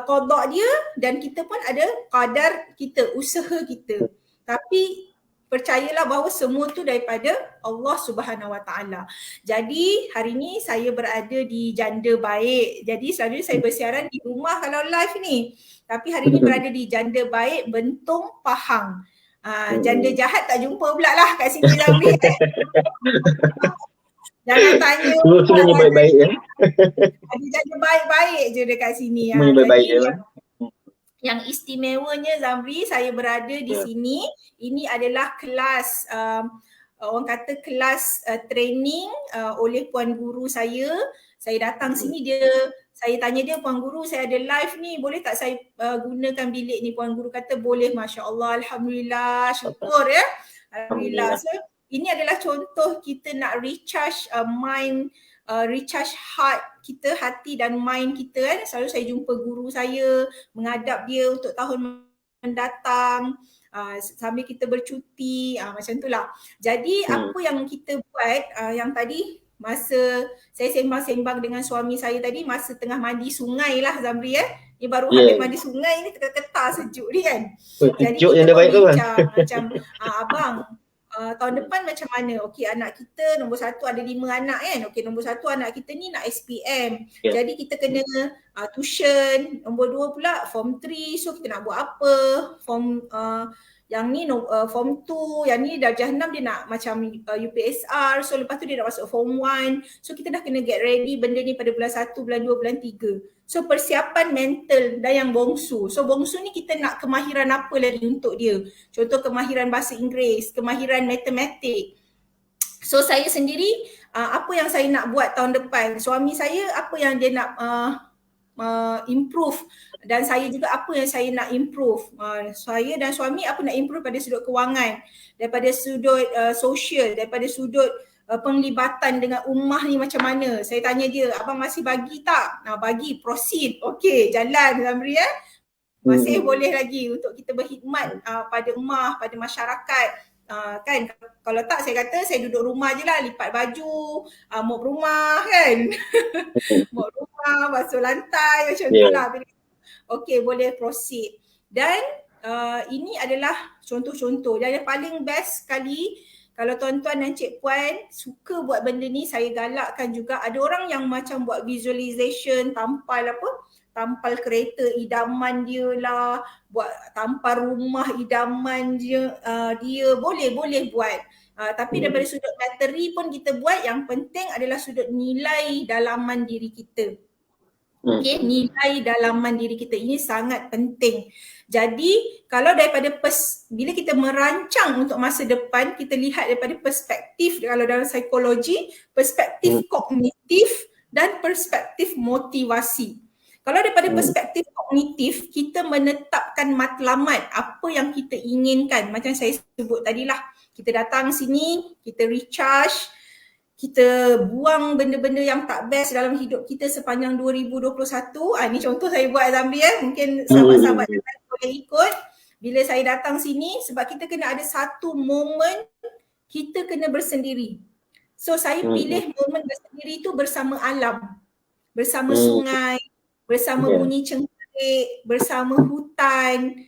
qada dia dan kita pun ada qadar kita, usaha kita. Tapi percayalah bahawa semua tu daripada Allah Subhanahu Wa Taala. Jadi hari ni saya berada di Janda Baik. Jadi selalunya saya bersiaran di rumah kalau live ni. Tapi hari ni berada di Janda Baik Bentong Pahang. Janda jahat tak jumpa pula lah kat sini Zamri. Jangan tanya. Semuanya baik-baik ya. Ada janda baik-baik je dekat sini. Semuanya baik-baik ya. Yang istimewanya Zamri, saya berada di sini. Ini adalah kelas, orang kata kelas training oleh Puan Guru saya. Saya datang sini saya tanya dia, Puan Guru saya ada live ni, boleh tak saya gunakan bilik ni? Puan Guru kata boleh, Masya Allah, Alhamdulillah, syukur ya. Alhamdulillah. So ini adalah contoh kita nak recharge mind, recharge heart kita, hati dan mind kita . Selalu saya jumpa guru saya, menghadap dia untuk tahun mendatang, sambil kita bercuti, macam itulah. Jadi apa yang kita buat, yang tadi masa saya sembang-sembang dengan suami saya tadi, masa tengah mandi sungai lah Zamri Ni baru habis mandi sungai ni, ketar-ketar sejuk ni kan. Jadi kita bincang macam abang, tahun depan macam mana? Okey, anak kita nombor 1 ada 5 anak kan. Okey, nombor 1 anak kita ni nak SPM. Jadi kita kena tuition. Nombor 2 pula form 3. So kita nak buat apa? Form yang ni form 2, yang ni darjah 6 dia nak macam UPSR. So lepas tu dia nak masuk form 1. So kita dah kena get ready benda ni pada bulan 1, bulan 2, bulan 3. So persiapan mental dan yang bongsu. So bongsu ni kita nak kemahiran apa lagi untuk dia? Contoh kemahiran bahasa Inggeris, kemahiran matematik. So saya sendiri apa yang saya nak buat tahun depan? Suami saya apa yang dia nak improve, dan saya juga apa yang saya nak improve. Saya dan suami apa nak improve pada sudut kewangan, daripada sudut sosial, daripada sudut penglibatan dengan ummah ni macam mana. Saya tanya dia, abang masih bagi tak? Bagi, proceed. Okey, jalan Zamri masih boleh lagi untuk kita berkhidmat pada ummah, pada masyarakat. Kan, kalau tak saya kata saya duduk rumah je lah, lipat baju, mop rumah kan. Mop rumah, basuh lantai macam tu lah. Okey, boleh proceed. Dan ini adalah contoh-contoh. Dan yang paling best sekali, kalau tuan-tuan dan cik puan suka buat benda ni, saya galakkan juga. Ada orang yang macam buat visualization, tampal tampal kereta idaman dia lah, buat tampal rumah idaman dia, boleh buat. Tapi daripada sudut materi pun kita buat, yang penting adalah sudut nilai dalaman diri kita. Okay, nilai dalaman diri kita ini sangat penting. Jadi kalau daripada bila kita merancang untuk masa depan, kita lihat daripada perspektif, kalau dalam psikologi, perspektif kognitif dan perspektif motivasi. Kalau daripada perspektif kognitif, kita menetapkan matlamat apa yang kita inginkan. Macam saya sebut tadilah, kita datang sini, kita recharge, kita buang benda-benda yang tak best dalam hidup kita sepanjang 2021. Ini contoh saya buat Zamri mungkin sahabat-sahabat boleh ikut. Bila saya datang sini, sebab kita kena ada satu momen kita kena bersendiri. So saya pilih momen bersendiri tu bersama alam, bersama sungai, bersama bunyi cengkerik, bersama hutan.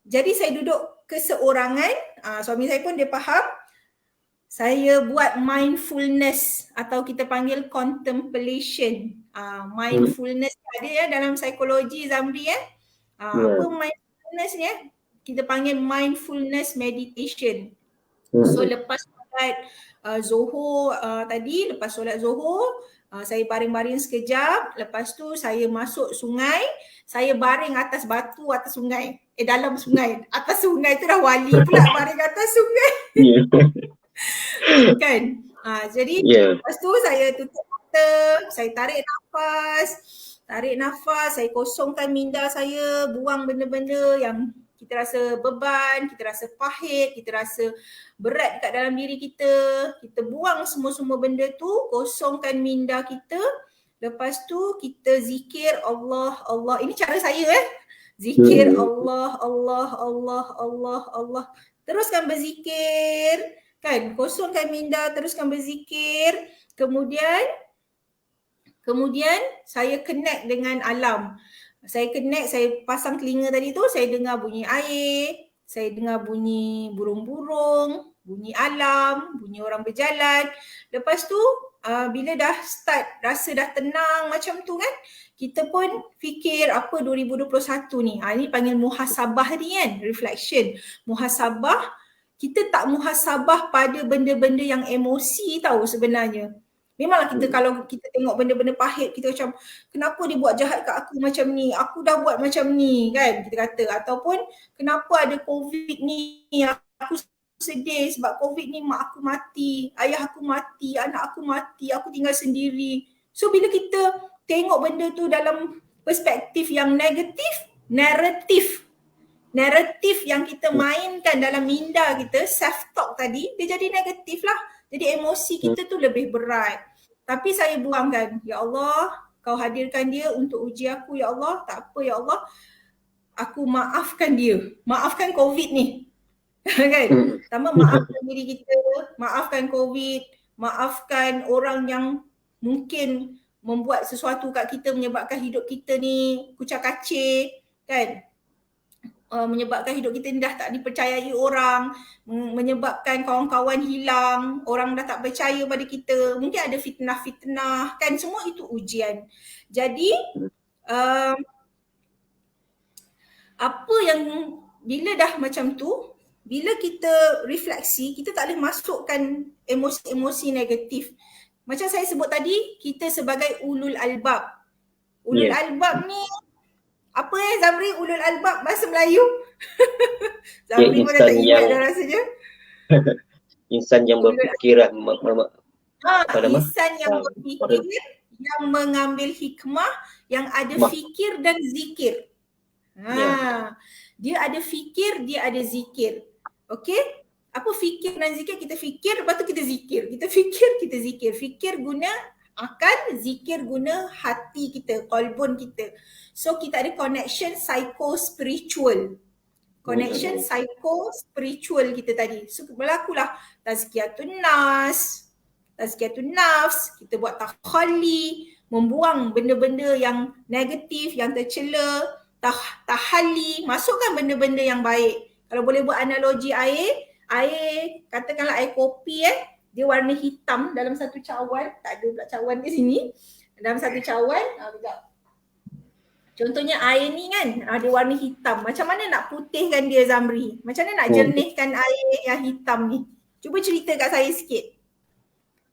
Jadi saya duduk keseorangan. Suami saya pun dia faham. Saya buat mindfulness atau kita panggil contemplation. Mindfulness ada dalam psikologi Zamri Apa mindfulness ni kita panggil mindfulness meditation. So lepas solat Zohor tadi, lepas solat Zohor, saya baring-baring sekejap, lepas tu saya masuk sungai, saya baring atas batu atas sungai. Dalam sungai. Atas sungai tu dah wali pula baring atas sungai. Kan? Jadi Ya. lepas tu saya tutup mata, saya tarik nafas, saya kosongkan minda saya, buang benda-benda yang kita rasa beban, kita rasa pahit, kita rasa berat dekat dalam diri kita. Kita buang semua-semua benda tu, kosongkan minda kita. Lepas tu kita zikir Allah, Allah. Ini cara saya Zikir Allah, Allah, Allah, Allah, Allah. Teruskan berzikir, kan? Kosongkan minda, teruskan berzikir. Kemudian saya connect dengan alam. Saya connect, saya pasang telinga tadi tu, saya dengar bunyi air, saya dengar bunyi burung-burung, bunyi alam, bunyi orang berjalan. Lepas tu bila dah start rasa dah tenang macam tu kan, kita pun fikir apa 2021 ni. Ni panggil muhasabah ni kan, reflection. Muhasabah, kita tak muhasabah pada benda-benda yang emosi tahu sebenarnya. Memanglah kita kalau kita tengok benda-benda pahit, kita macam kenapa dia buat jahat kat aku macam ni, aku dah buat macam ni kan kita kata. Ataupun kenapa ada COVID ni, aku sedih sebab COVID ni mak aku mati, ayah aku mati, anak aku mati, aku tinggal sendiri. So bila kita tengok benda tu dalam perspektif yang negatif, naratif yang kita mainkan dalam minda kita, self-talk tadi, dia jadi negatif lah. Jadi emosi kita tu lebih berat. Tapi saya buangkan, ya Allah, kau hadirkan dia untuk uji aku, ya Allah. Tak apa, ya Allah. Aku maafkan dia. Maafkan COVID ni. Kan? Tambah maafkan diri kita, maafkan COVID, maafkan orang yang mungkin membuat sesuatu kat kita, menyebabkan hidup kita ni kucak-kacir, kan? Menyebabkan hidup kita ni dah tak dipercayai orang, menyebabkan kawan-kawan hilang, orang dah tak percaya pada kita, mungkin ada fitnah-fitnah, kan, semua itu ujian. Jadi apa yang bila dah macam tu, bila kita refleksi, kita tak boleh masukkan emosi-emosi negatif. Macam saya sebut tadi, kita sebagai ulul albab. Ulul albab ni apa Zamri, ulul albab bahasa Melayu? Zamri pun dah tak ingat dah rasanya. Insan yang berfikiran, insan yang berfikir, yang mengambil hikmah, yang ada fikir dan zikir. Dia ada fikir, dia ada zikir. Okey? Apa fikir dan zikir? Kita fikir, lepas tu kita zikir. Kita fikir, kita zikir. Fikir guna akal, zikir guna hati kita, qalbun kita. So kita ada connection psycho-spiritual. Connection psycho-spiritual kita tadi. So berlakulah tazkiyatun nafs, kita buat takhalli, membuang benda-benda yang negatif, yang tercela, tahalli, masukkan benda-benda yang baik. Kalau boleh buat analogi air, katakanlah air kopi dia warna hitam dalam satu cawan, tak ada pula cawan di sini. Dalam satu cawan, contohnya air ni kan, dia warna hitam. Macam mana nak putihkan dia, Zamri? Macam mana nak jernihkan air yang hitam ni? Cuba cerita kat saya sikit.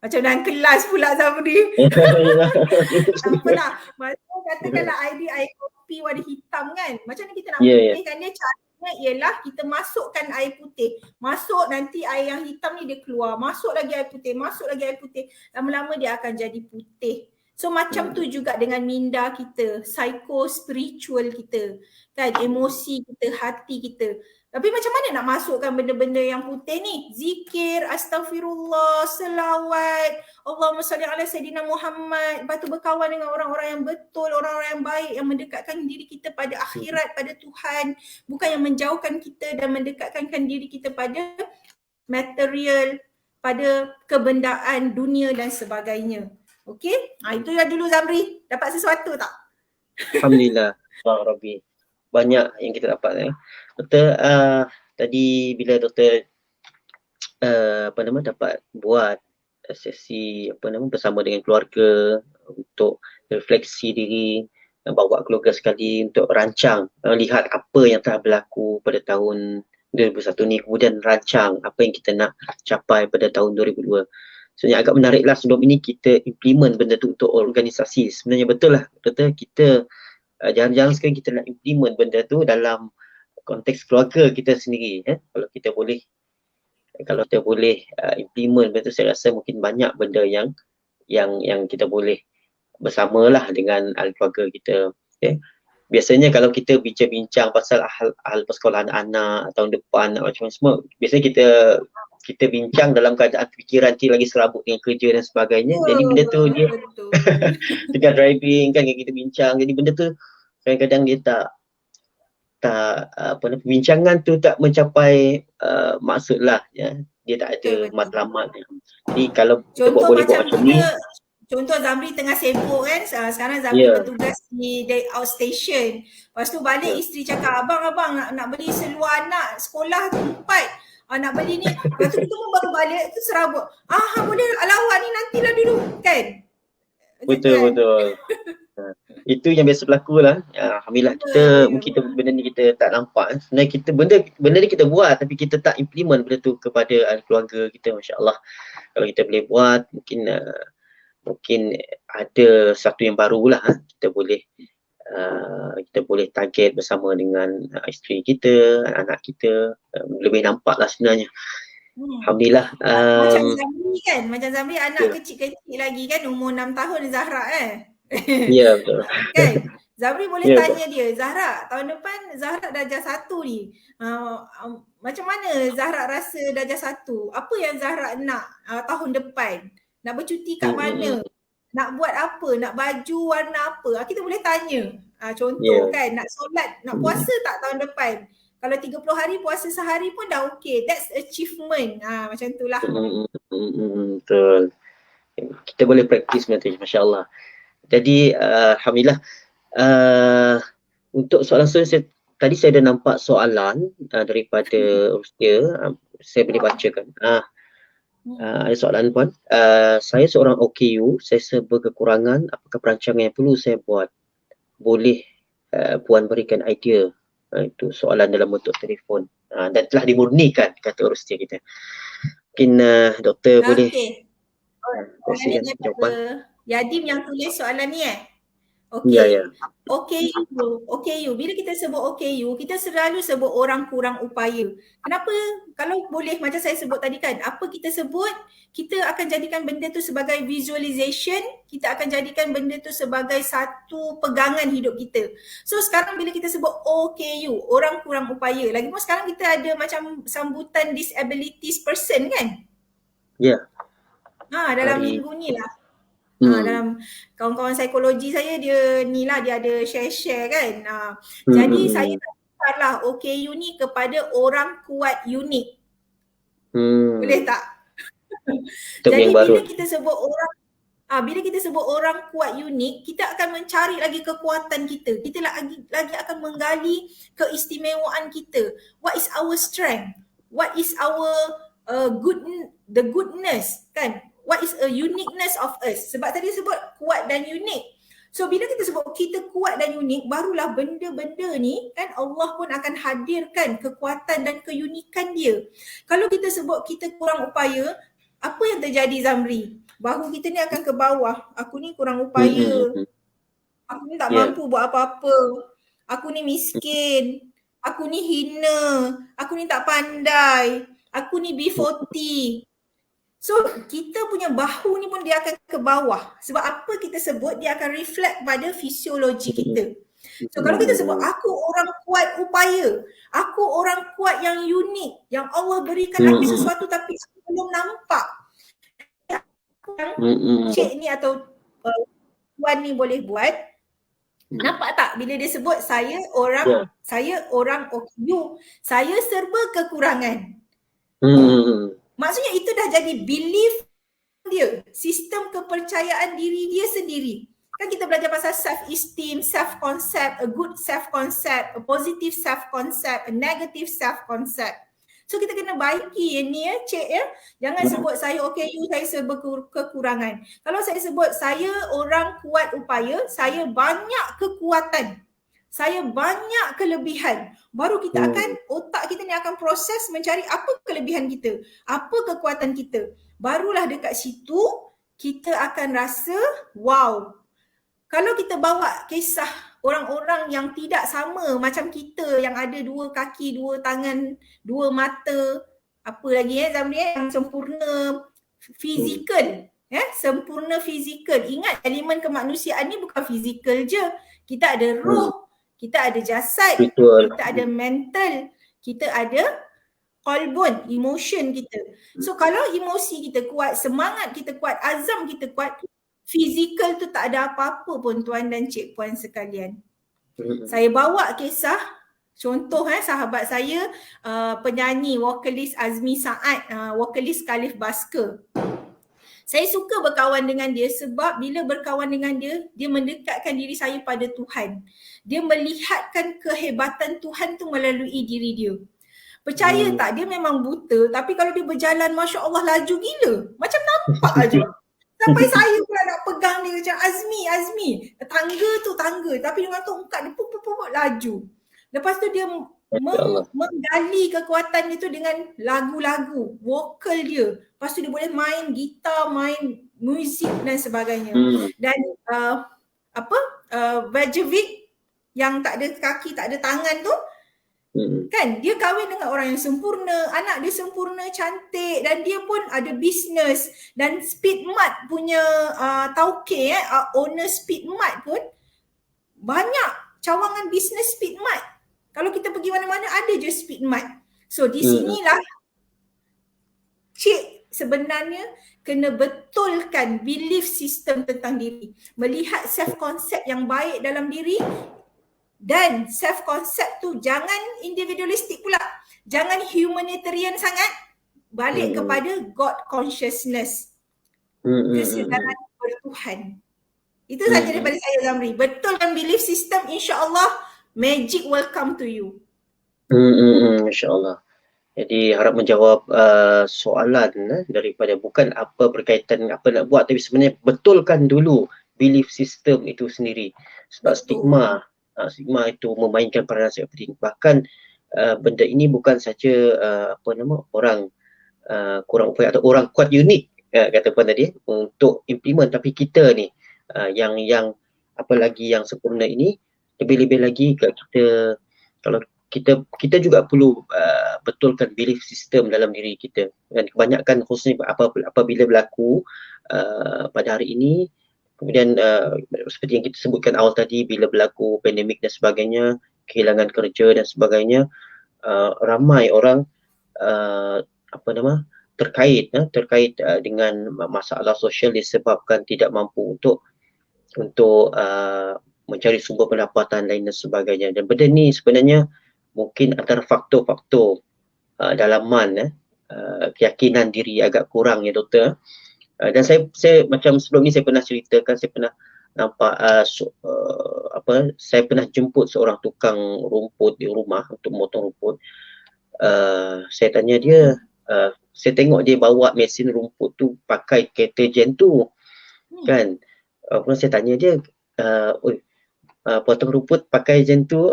Macam dalam kelas pula, Zamri. Apa lah, maksudnya katakanlah air kopi warna hitam kan. Macam mana kita nak putihkan dia? Caranya ialah kita masukkan air putih. Masuk, nanti air yang hitam ni dia keluar. Masuk lagi air putih, masuk lagi air putih. Lama-lama dia akan jadi putih. So macam tu juga dengan minda kita, psycho-spiritual kita, kan, emosi kita, hati kita. Tapi macam mana nak masukkan benda-benda yang putih ni? Zikir, astaghfirullah, selawat, Allahumma salli ala Sayyidina Muhammad. Lepas tu berkawan dengan orang-orang yang betul, orang-orang yang baik, yang mendekatkan diri kita pada akhirat, pada Tuhan. Bukan yang menjauhkan kita dan mendekatkan diri kita pada material, pada kebendaan dunia dan sebagainya. Okey, itulah dulu Zamri. Dapat sesuatu tak? Alhamdulillah, Rabbi. Banyak yang kita dapat. Doktor, tadi bila doktor dapat buat sesi bersama dengan keluarga untuk refleksi diri, bawa keluarga sekali untuk rancang, lihat apa yang telah berlaku pada tahun 2001 ni, kemudian rancang apa yang kita nak capai pada tahun 2002. Sebenarnya agak menariklah sebelum ini kita implement benda tu untuk organisasi. Sebenarnya betul lah, betul kita jarang-jarang sekali kita nak implement benda tu dalam konteks keluarga kita sendiri. Kalau kita boleh Kalau kita boleh implement benda tu, saya rasa mungkin banyak benda yang kita boleh bersamalah dengan ahli keluarga kita. Okay. Biasanya kalau kita bincang-bincang pasal hal persekolahan anak tahun depan macam semua, biasanya kita bincang dalam keadaan fikiran kita lagi serabut dengan kerja dan sebagainya. Jadi benda tu dia Betul. tengah driving kan kita bincang. Jadi benda tu kadang-kadang dia tak perbincangan tu tak mencapai maksud lah, ya. Dia tak ada Betul. matlamat. Jadi kalau kita Contoh boleh buat macam macam ni, contoh Zamri tengah sibuk kan, sekarang Zamri bertugas di day out station. Lepas tu balik isteri cakap, abang nak beli seluar anak sekolah tempat, nak beli ni. Lepas tu kita pun baru balik tu serabut. Boleh lawan ni nantilah dulu kan. Betul. Itu yang biasa berlaku lah. Alhamdulillah kita benda ni kita tak nampak. Sebenarnya kita benda ni kita buat tapi kita tak implement benda tu kepada ahli keluarga kita, masya-Allah. Kalau kita boleh buat mungkin ada satu yang barulah kita boleh target bersama dengan isteri kita, anak kita, lebih nampak lah sebenarnya. Alhamdulillah. Macam Zamri anak kecil-kecil lagi kan, umur 6 tahun Zahra Ya, betul. Kan? Zamri boleh tanya dia, Zahra, tahun depan Zahra darjah 1 ni. Macam mana Zahra rasa darjah 1? Apa yang Zahra nak tahun depan? Nak bercuti kat mana? Nak buat apa? Nak baju warna apa? Kita boleh tanya. Contoh kan, nak solat, nak puasa tak tahun depan? Kalau 30 hari puasa sehari pun dah okey. That's achievement. Macam itulah. Betul. Kita boleh praktis benda tu, masya-Allah. Jadi alhamdulillah, untuk soalan tadi saya ada nampak soalan daripada Rustia, saya boleh bacakan. Ada soalan puan. Saya seorang OKU, saya serba kekurangan, apakah perancangan yang perlu saya buat? Boleh puan berikan idea? Itu soalan dalam bentuk telefon dan telah dimurnikan, kata Rustia kita. Mungkin doktor boleh kongsikan jawapan. Yadim yang tulis soalan ni Okey. Ya. OKU. Bila kita sebut OKU, kita selalu sebut orang kurang upaya. Kenapa? Kalau boleh macam saya sebut tadi kan, apa kita sebut, kita akan jadikan benda tu sebagai visualization, kita akan jadikan benda tu sebagai satu pegangan hidup kita. So sekarang bila kita sebut OKU, orang kurang upaya, lagipun sekarang kita ada macam sambutan disabilities person kan? Ya. Dalam minggu ni lah. Dalam kawan-kawan psikologi saya, dia ada share kan. Jadi saya lah OKU ni kepada orang kuat unik. Boleh tak? Jadi bila kita sebut orang kuat unik, kita akan mencari lagi kekuatan kita. Kita lagi akan menggali keistimewaan kita. What is our strength? What is our the goodness kan? What is a uniqueness of us? Sebab tadi sebut kuat dan unik. So bila kita sebut kita kuat dan unik, barulah benda-benda ni kan Allah pun akan hadirkan kekuatan dan keunikan dia. Kalau kita sebut kita kurang upaya, apa yang terjadi Zamri? Bahu kita ni akan ke bawah. Aku ni kurang upaya. Aku ni tak mampu buat apa-apa. Aku ni miskin. Aku ni hina. Aku ni tak pandai. Aku ni B40. So kita punya bahu ni pun dia akan ke bawah. Sebab apa kita sebut, dia akan reflect pada fisiologi kita. So kalau kita sebut aku orang kuat upaya, aku orang kuat yang unik, yang Allah berikan aku sesuatu tapi belum nampak. Cik ni atau tuan ni boleh buat. Nampak tak bila dia sebut saya orang OKU, saya serba kekurangan. Maksudnya itu dah jadi belief dia, sistem kepercayaan diri dia sendiri. Kan kita belajar pasal self-esteem, self-concept, a good self-concept, a positive self-concept, a negative self-concept. So kita kena baiki ni cik Jangan sebut saya OKU, saya serba kekurangan. Kalau saya sebut saya orang kuat upaya, saya banyak kekuatan. Saya banyak kelebihan. Baru kita akan, otak kita ni akan proses mencari apa kelebihan kita, apa kekuatan kita. Barulah dekat situ, kita akan rasa, wow. Kalau kita bawa kisah orang-orang yang tidak sama macam kita, yang ada 2 kaki, 2 tangan, 2 mata, apa lagi Zamri yang sempurna fizikal. Sempurna fizikal. Ingat elemen kemanusiaan ni bukan fizikal je. Kita ada roh, kita ada jasad, Betul. kita ada mental, kita ada qalbun, emotion kita. So kalau emosi kita kuat, semangat kita kuat, azam kita kuat, fizikal tu tak ada apa-apa pun tuan dan cik puan sekalian. Saya bawa kisah contoh sahabat saya penyanyi vokalis Azmi Saad, vokalis Khalif Basker. Saya suka berkawan dengan dia sebab bila berkawan dengan dia, dia mendekatkan diri saya pada Tuhan. Dia melihatkan kehebatan Tuhan tu melalui diri dia. Percaya tak, dia memang buta tapi kalau dia berjalan Masya Allah laju gila. Macam nampak aja. Sampai saya pula nak pegang dia macam Azmi. Tangga tu tangga tapi dia kata ungkat dia puk laju. Lepas tu dia menggali kekuatan dia tu dengan lagu-lagu, vokal dia. Lepas tu dia boleh main gitar, main muzik dan sebagainya. Dan Vajovic yang tak ada kaki, tak ada tangan tu, kan dia kahwin dengan orang yang sempurna, anak dia sempurna, cantik dan dia pun ada bisnes. Dan Speedmart punya tauke, owner Speedmart pun banyak cawangan bisnes Speedmart. Kalau kita pergi mana-mana ada je Speedmart. So di sinilah cik sebenarnya kena betulkan belief system tentang diri. Melihat self concept yang baik dalam diri. Dan self concept tu jangan individualistik pula. Jangan humanitarian sangat. Balik kepada God consciousness. Kesedaran bertuhan. Itu saja daripada saya Zamri. Betulkan belief system, insya-Allah magic will come to you. Masya-Allah. Jadi harap menjawab soalan daripada bukan apa berkaitan apa nak buat, tapi sebenarnya betulkan dulu belief system itu sendiri. Sebab stigma itu memainkan peranan sangat penting. Bahkan benda ini bukan saja orang kurang upaya atau orang kuat unik kata puan tadi untuk implement, tapi kita ni yang apalagi yang sempurna ini lebih-lebih lagi kita, kalau kita juga perlu betulkan belief system dalam diri kita. Dan kebanyakan khususnya apabila berlaku pada hari ini, kemudian seperti yang kita sebutkan awal tadi, bila berlaku pandemik dan sebagainya, kehilangan kerja dan sebagainya, ramai orang terkait dengan masalah sosial disebabkan tidak mampu untuk mencari sumber pendapatan lain dan sebagainya. Dan benda ni sebenarnya mungkin antara faktor-faktor dalaman keyakinan diri agak kurang ya doktor. Dan saya macam sebelum ni saya pernah ceritakan, saya pernah nampak saya pernah jemput seorang tukang rumput di rumah untuk memotong rumput. Saya tanya dia, saya tengok dia bawa mesin rumput tu pakai kereta gentu kan. Kemudian saya tanya dia, potong rumput pakai gentu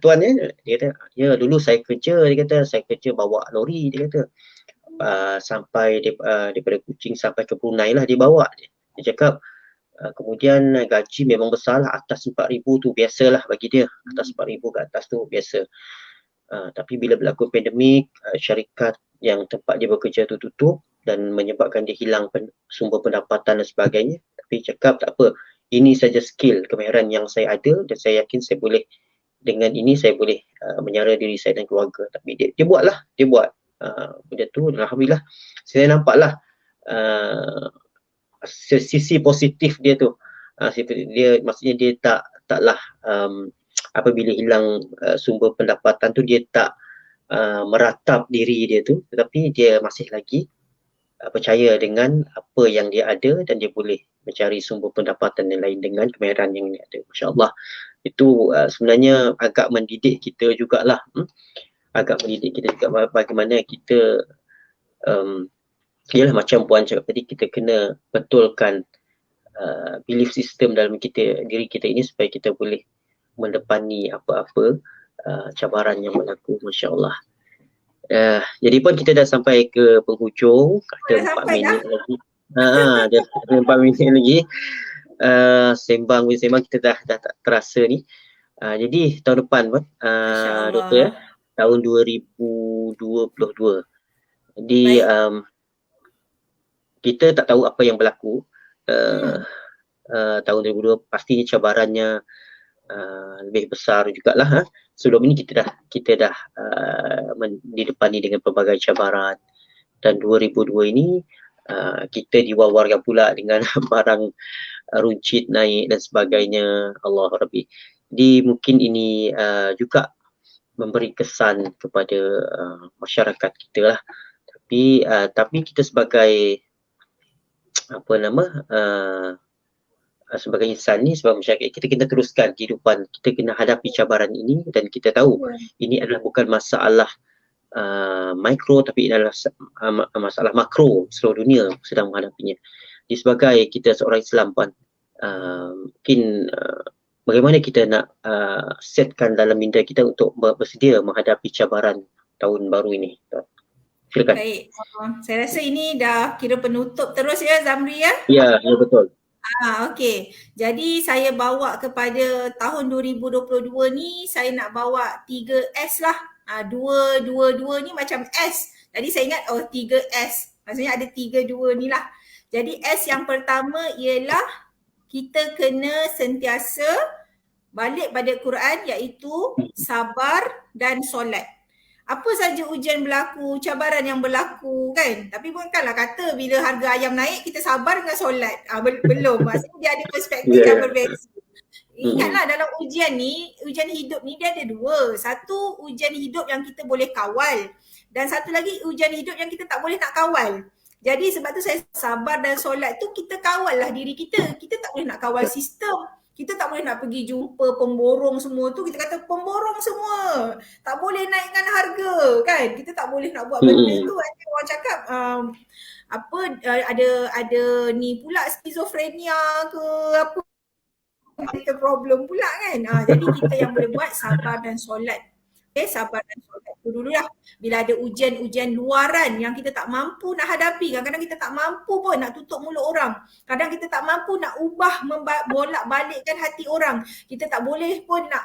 tuan ya? Dia kata, ya dulu saya kerja, saya kerja bawa lori, dia kata. Sampai daripada Kuching sampai ke Brunei lah dia bawa. Dia cakap kemudian gaji memang besar lah, atas 4,000 tu biasalah bagi dia, atas 4,000 ke atas tu biasa. Tapi bila berlaku pandemik, syarikat yang tempat dia bekerja tu tutup dan menyebabkan dia hilang sumber pendapatan dan sebagainya. Tapi cakap tak apa, ini saja skill, kemahiran yang saya ada dan saya yakin saya boleh, dengan ini saya boleh menyara diri saya dan keluarga. Tapi dia buat. Benda tu alhamdulillah saya nampaklah sisi positif dia tu. Dia maksudnya dia taklah apabila hilang sumber pendapatan tu dia tak meratap diri dia tu, tetapi dia masih lagi percaya dengan apa yang dia ada dan dia boleh mencari sumber pendapatan yang lain dengan kemahiran yang dia ada. Masya-Allah. Itu sebenarnya agak mendidik kita jugalah. Agak mendidik kita juga bagaimana kita ialah macam puan cakap tadi, kita kena betulkan belief system dalam diri kita ini supaya kita boleh mendepani apa-apa cabaran yang berlaku. Masya-Allah. Jadi pun kita dah sampai ke penghujung, ada 4 minit lagi. Ada 4 minit lagi. Sembang kita dah tak terasa ni. Jadi tahun depan pun doktor tahun 2022 Jadi Baik. kita tak tahu apa yang berlaku. Tahun 2002 pastinya cabarannya lebih besar jugalah. Sebelum ini kita dah didepani dengan pelbagai cabaran, dan 2002 ini kita diwawarkan pula dengan barang runcit naik dan sebagainya. Allah Rabbi. Jadi mungkin ini juga memberi kesan kepada masyarakat kita lah. Tapi kita sebagai sebagai insan ni, sebagai masyarakat, kita kena teruskan kehidupan. Kita kena hadapi cabaran ini, dan kita tahu ini adalah bukan masalah mikro, tapi ini adalah masalah makro. Seluruh dunia sedang menghadapinya. Jadi sebagai kita seorang Islam Puan, mungkin bagaimana kita nak setkan dalam minda kita untuk bersedia menghadapi cabaran tahun baru ini. Silakan. Baik. Saya rasa ini dah kira penutup terus ya Zamri ya? Ya, betul. Okey. Jadi saya bawa kepada tahun 2022 ni, saya nak bawa 3S lah. 222 ni macam S. Jadi saya ingat 3S. Maksudnya ada 32 ni lah. Jadi S yang pertama ialah kita kena sentiasa balik pada Quran, iaitu sabar dan solat. Apa saja ujian berlaku, cabaran yang berlaku kan. Tapi bukanlah kata bila harga ayam naik kita sabar dengan solat. Belum. Maksudnya dia ada perspektif yang berbeza. Ingatlah dalam ujian ni, ujian hidup ni dia ada dua. Satu ujian hidup yang kita boleh kawal. Dan satu lagi ujian hidup yang kita tak boleh nak kawal. Jadi sebab tu saya sabar dan solat tu kita kawal lah diri kita. Kita tak boleh nak kawal sistem. Kita tak boleh nak pergi jumpa pemborong semua tu. Kita kata pemborong semua. Tak boleh naikkan harga kan. Kita tak boleh nak buat benda tu. Ada orang cakap ada ni pula skizofrenia ke apa. Ada problem pula kan. Jadi kita yang boleh buat sabar dan solat. Okay, sabar dan solat tu dulu lah. Bila ada ujian-ujian luaran yang kita tak mampu nak hadapi. Kadang-kadang kita tak mampu pun nak tutup mulut orang. Kadang kita tak mampu nak ubah, bolak-balikkan hati orang. Kita tak boleh pun nak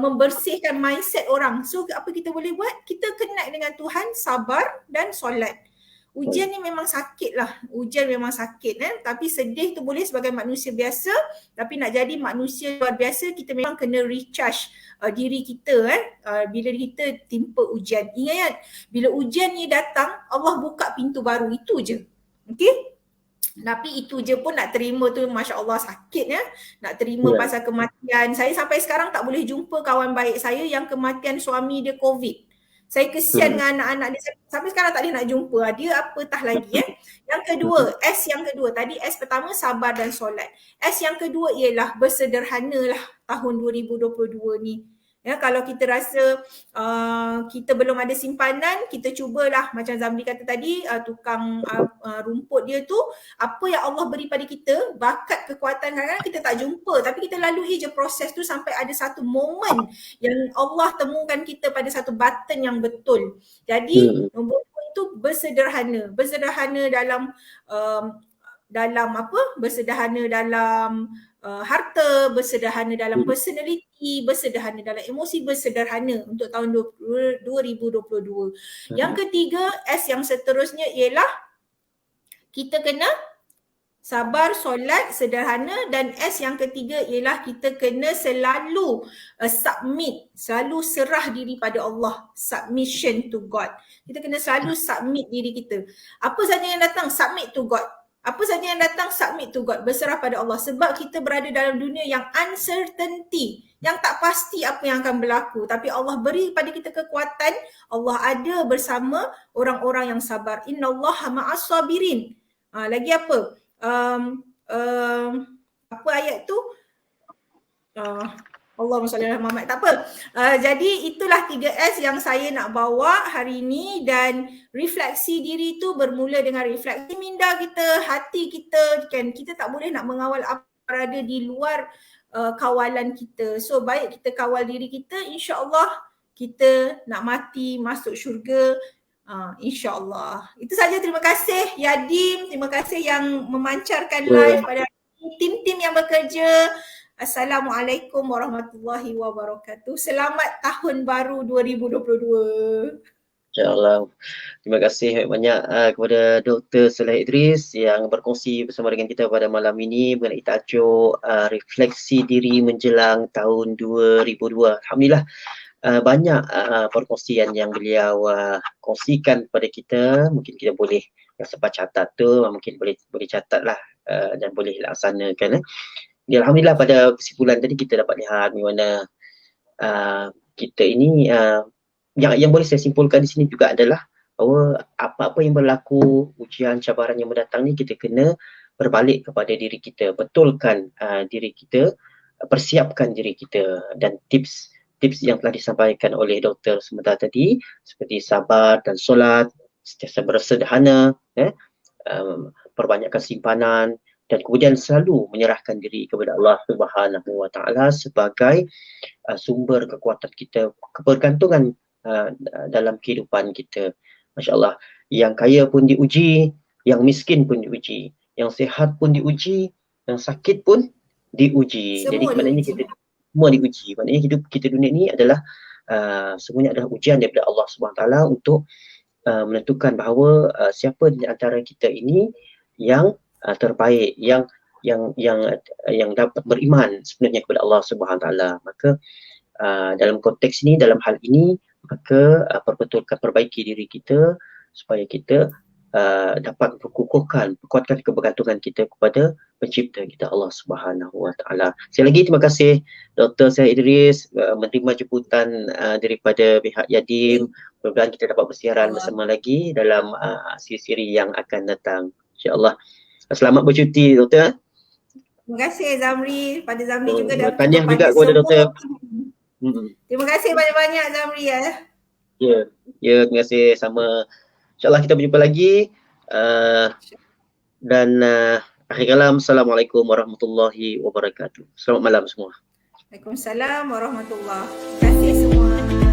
membersihkan mindset orang. So apa kita boleh buat? Kita connect dengan Tuhan, sabar dan solat. Ujian ni memang sakit lah. Ujian memang sakit Tapi sedih tu boleh sebagai manusia biasa. Tapi nak jadi manusia luar biasa, kita memang kena recharge diri kita bila kita timpa ujian. Ingat, bila ujian ni datang, Allah buka pintu baru. Itu je. Okay? Tapi itu je pun nak terima tu Masya Allah sakit Nak terima pasal kematian. Saya sampai sekarang tak boleh jumpa kawan baik saya yang kematian suami dia COVID. Saya kesian dengan anak-anak dia. Sampai sekarang tak boleh nak jumpa. Dia apatah lagi Yang kedua, S yang kedua. Tadi S pertama sabar dan solat. S yang kedua ialah bersederhana lah tahun 2022 ni. Kalau kita rasa kita belum ada simpanan, kita cubalah macam Zamri kata tadi, tukang rumput dia tu, apa yang Allah beri pada kita, bakat, kekuatan, kadang-kadang kita tak jumpa, tapi kita lalui je proses tu sampai ada satu momen yang Allah temukan kita pada satu button yang betul. Jadi nombor 2 itu bersederhana. Bersederhana dalam apa? Bersederhana dalam harta, bersederhana dalam personality, bersederhana dalam emosi, bersederhana untuk tahun 2022. Yang ketiga, S yang seterusnya ialah kita kena sabar, solat, sederhana, dan S yang ketiga ialah kita kena selalu submit, selalu serah diri pada Allah, submission to God. Kita kena selalu submit diri kita. Apa saja yang datang, submit to God. Apa saja yang datang, submit to God, berserah pada Allah. Sebab kita berada dalam dunia yang uncertainty, yang tak pasti apa yang akan berlaku. Tapi Allah beri pada kita kekuatan, Allah ada bersama orang-orang yang sabar. Innallaha ma'as sabirin. Lagi apa? Apa ayat tu? Allahumma salli ala Muhammad. Tak apa. Jadi itulah 3S yang saya nak bawa hari ini, dan refleksi diri tu bermula dengan refleksi minda kita, hati kita. Kan kita tak boleh nak mengawal apa berada di luar kawalan kita. So baik kita kawal diri kita, insya-Allah kita nak mati masuk syurga. InsyaAllah. Itu saja. Terima kasih Yadim, terima kasih yang memancarkan live pada tim-tim yang bekerja. Assalamualaikum warahmatullahi wabarakatuh. Selamat tahun baru 2022. InsyaAllah. Terima kasih banyak kepada Dr. Saleh Idris yang berkongsi bersama dengan kita pada malam ini mengenai tajuk refleksi diri menjelang tahun 2002. Alhamdulillah banyak perkongsian yang beliau kongsikan kepada kita. Mungkin kita boleh yang sempat catat tu mungkin boleh catat lah dan boleh laksanakan. Ya, Alhamdulillah pada kesimpulan tadi kita dapat lihat bagaimana kita ini yang boleh saya simpulkan di sini juga adalah bahawa apa-apa yang berlaku, ujian, cabaran yang mendatang ni kita kena berbalik kepada diri kita, betulkan diri kita, persiapkan diri kita, dan tips yang telah disampaikan oleh doktor sebentar tadi seperti sabar dan solat, sentiasa bersederhana, perbanyakkan simpanan, dan kemudian selalu menyerahkan diri kepada Allah Subhanahu Wa Taala sebagai sumber kekuatan kita, kebergantungan dalam kehidupan kita. Masya-Allah, yang kaya pun diuji, yang miskin pun diuji, yang sihat pun diuji, yang sakit pun diuji. Jadi maknanya kita semua diuji. Maknanya hidup kita dunia ni adalah semuanya adalah ujian daripada Allah Subhanahu Taala untuk menentukan bahawa siapa di antara kita ini yang terbaik, yang dapat beriman sebenarnya kepada Allah Subhanahu Taala. Maka dalam konteks ini, dalam hal ini, maka perbaiki diri kita supaya kita dapat kukuhkan, kuatkan kebergantungan kita kepada pencipta kita Allah Subhanahu Wa Taala. Sekali lagi terima kasih Dr. Saleh Idris menerima jemputan daripada pihak Yadim. Mudah-mudahan kita dapat bersiaran bersama lagi dalam siri-siri yang akan datang. InsyaAllah. Selamat bercuti Doktor. Terima kasih Zamri. Pada Zamri juga dah tahniah juga kepada Doktor. Terima kasih banyak-banyak Zamri ya. Ya, terima kasih sama. InsyaAllah kita berjumpa lagi. Dan akhir kalam, Assalamualaikum warahmatullahi wabarakatuh. Selamat malam semua. Waalaikumsalam warahmatullahi wabarakatuh. Terima kasih semua.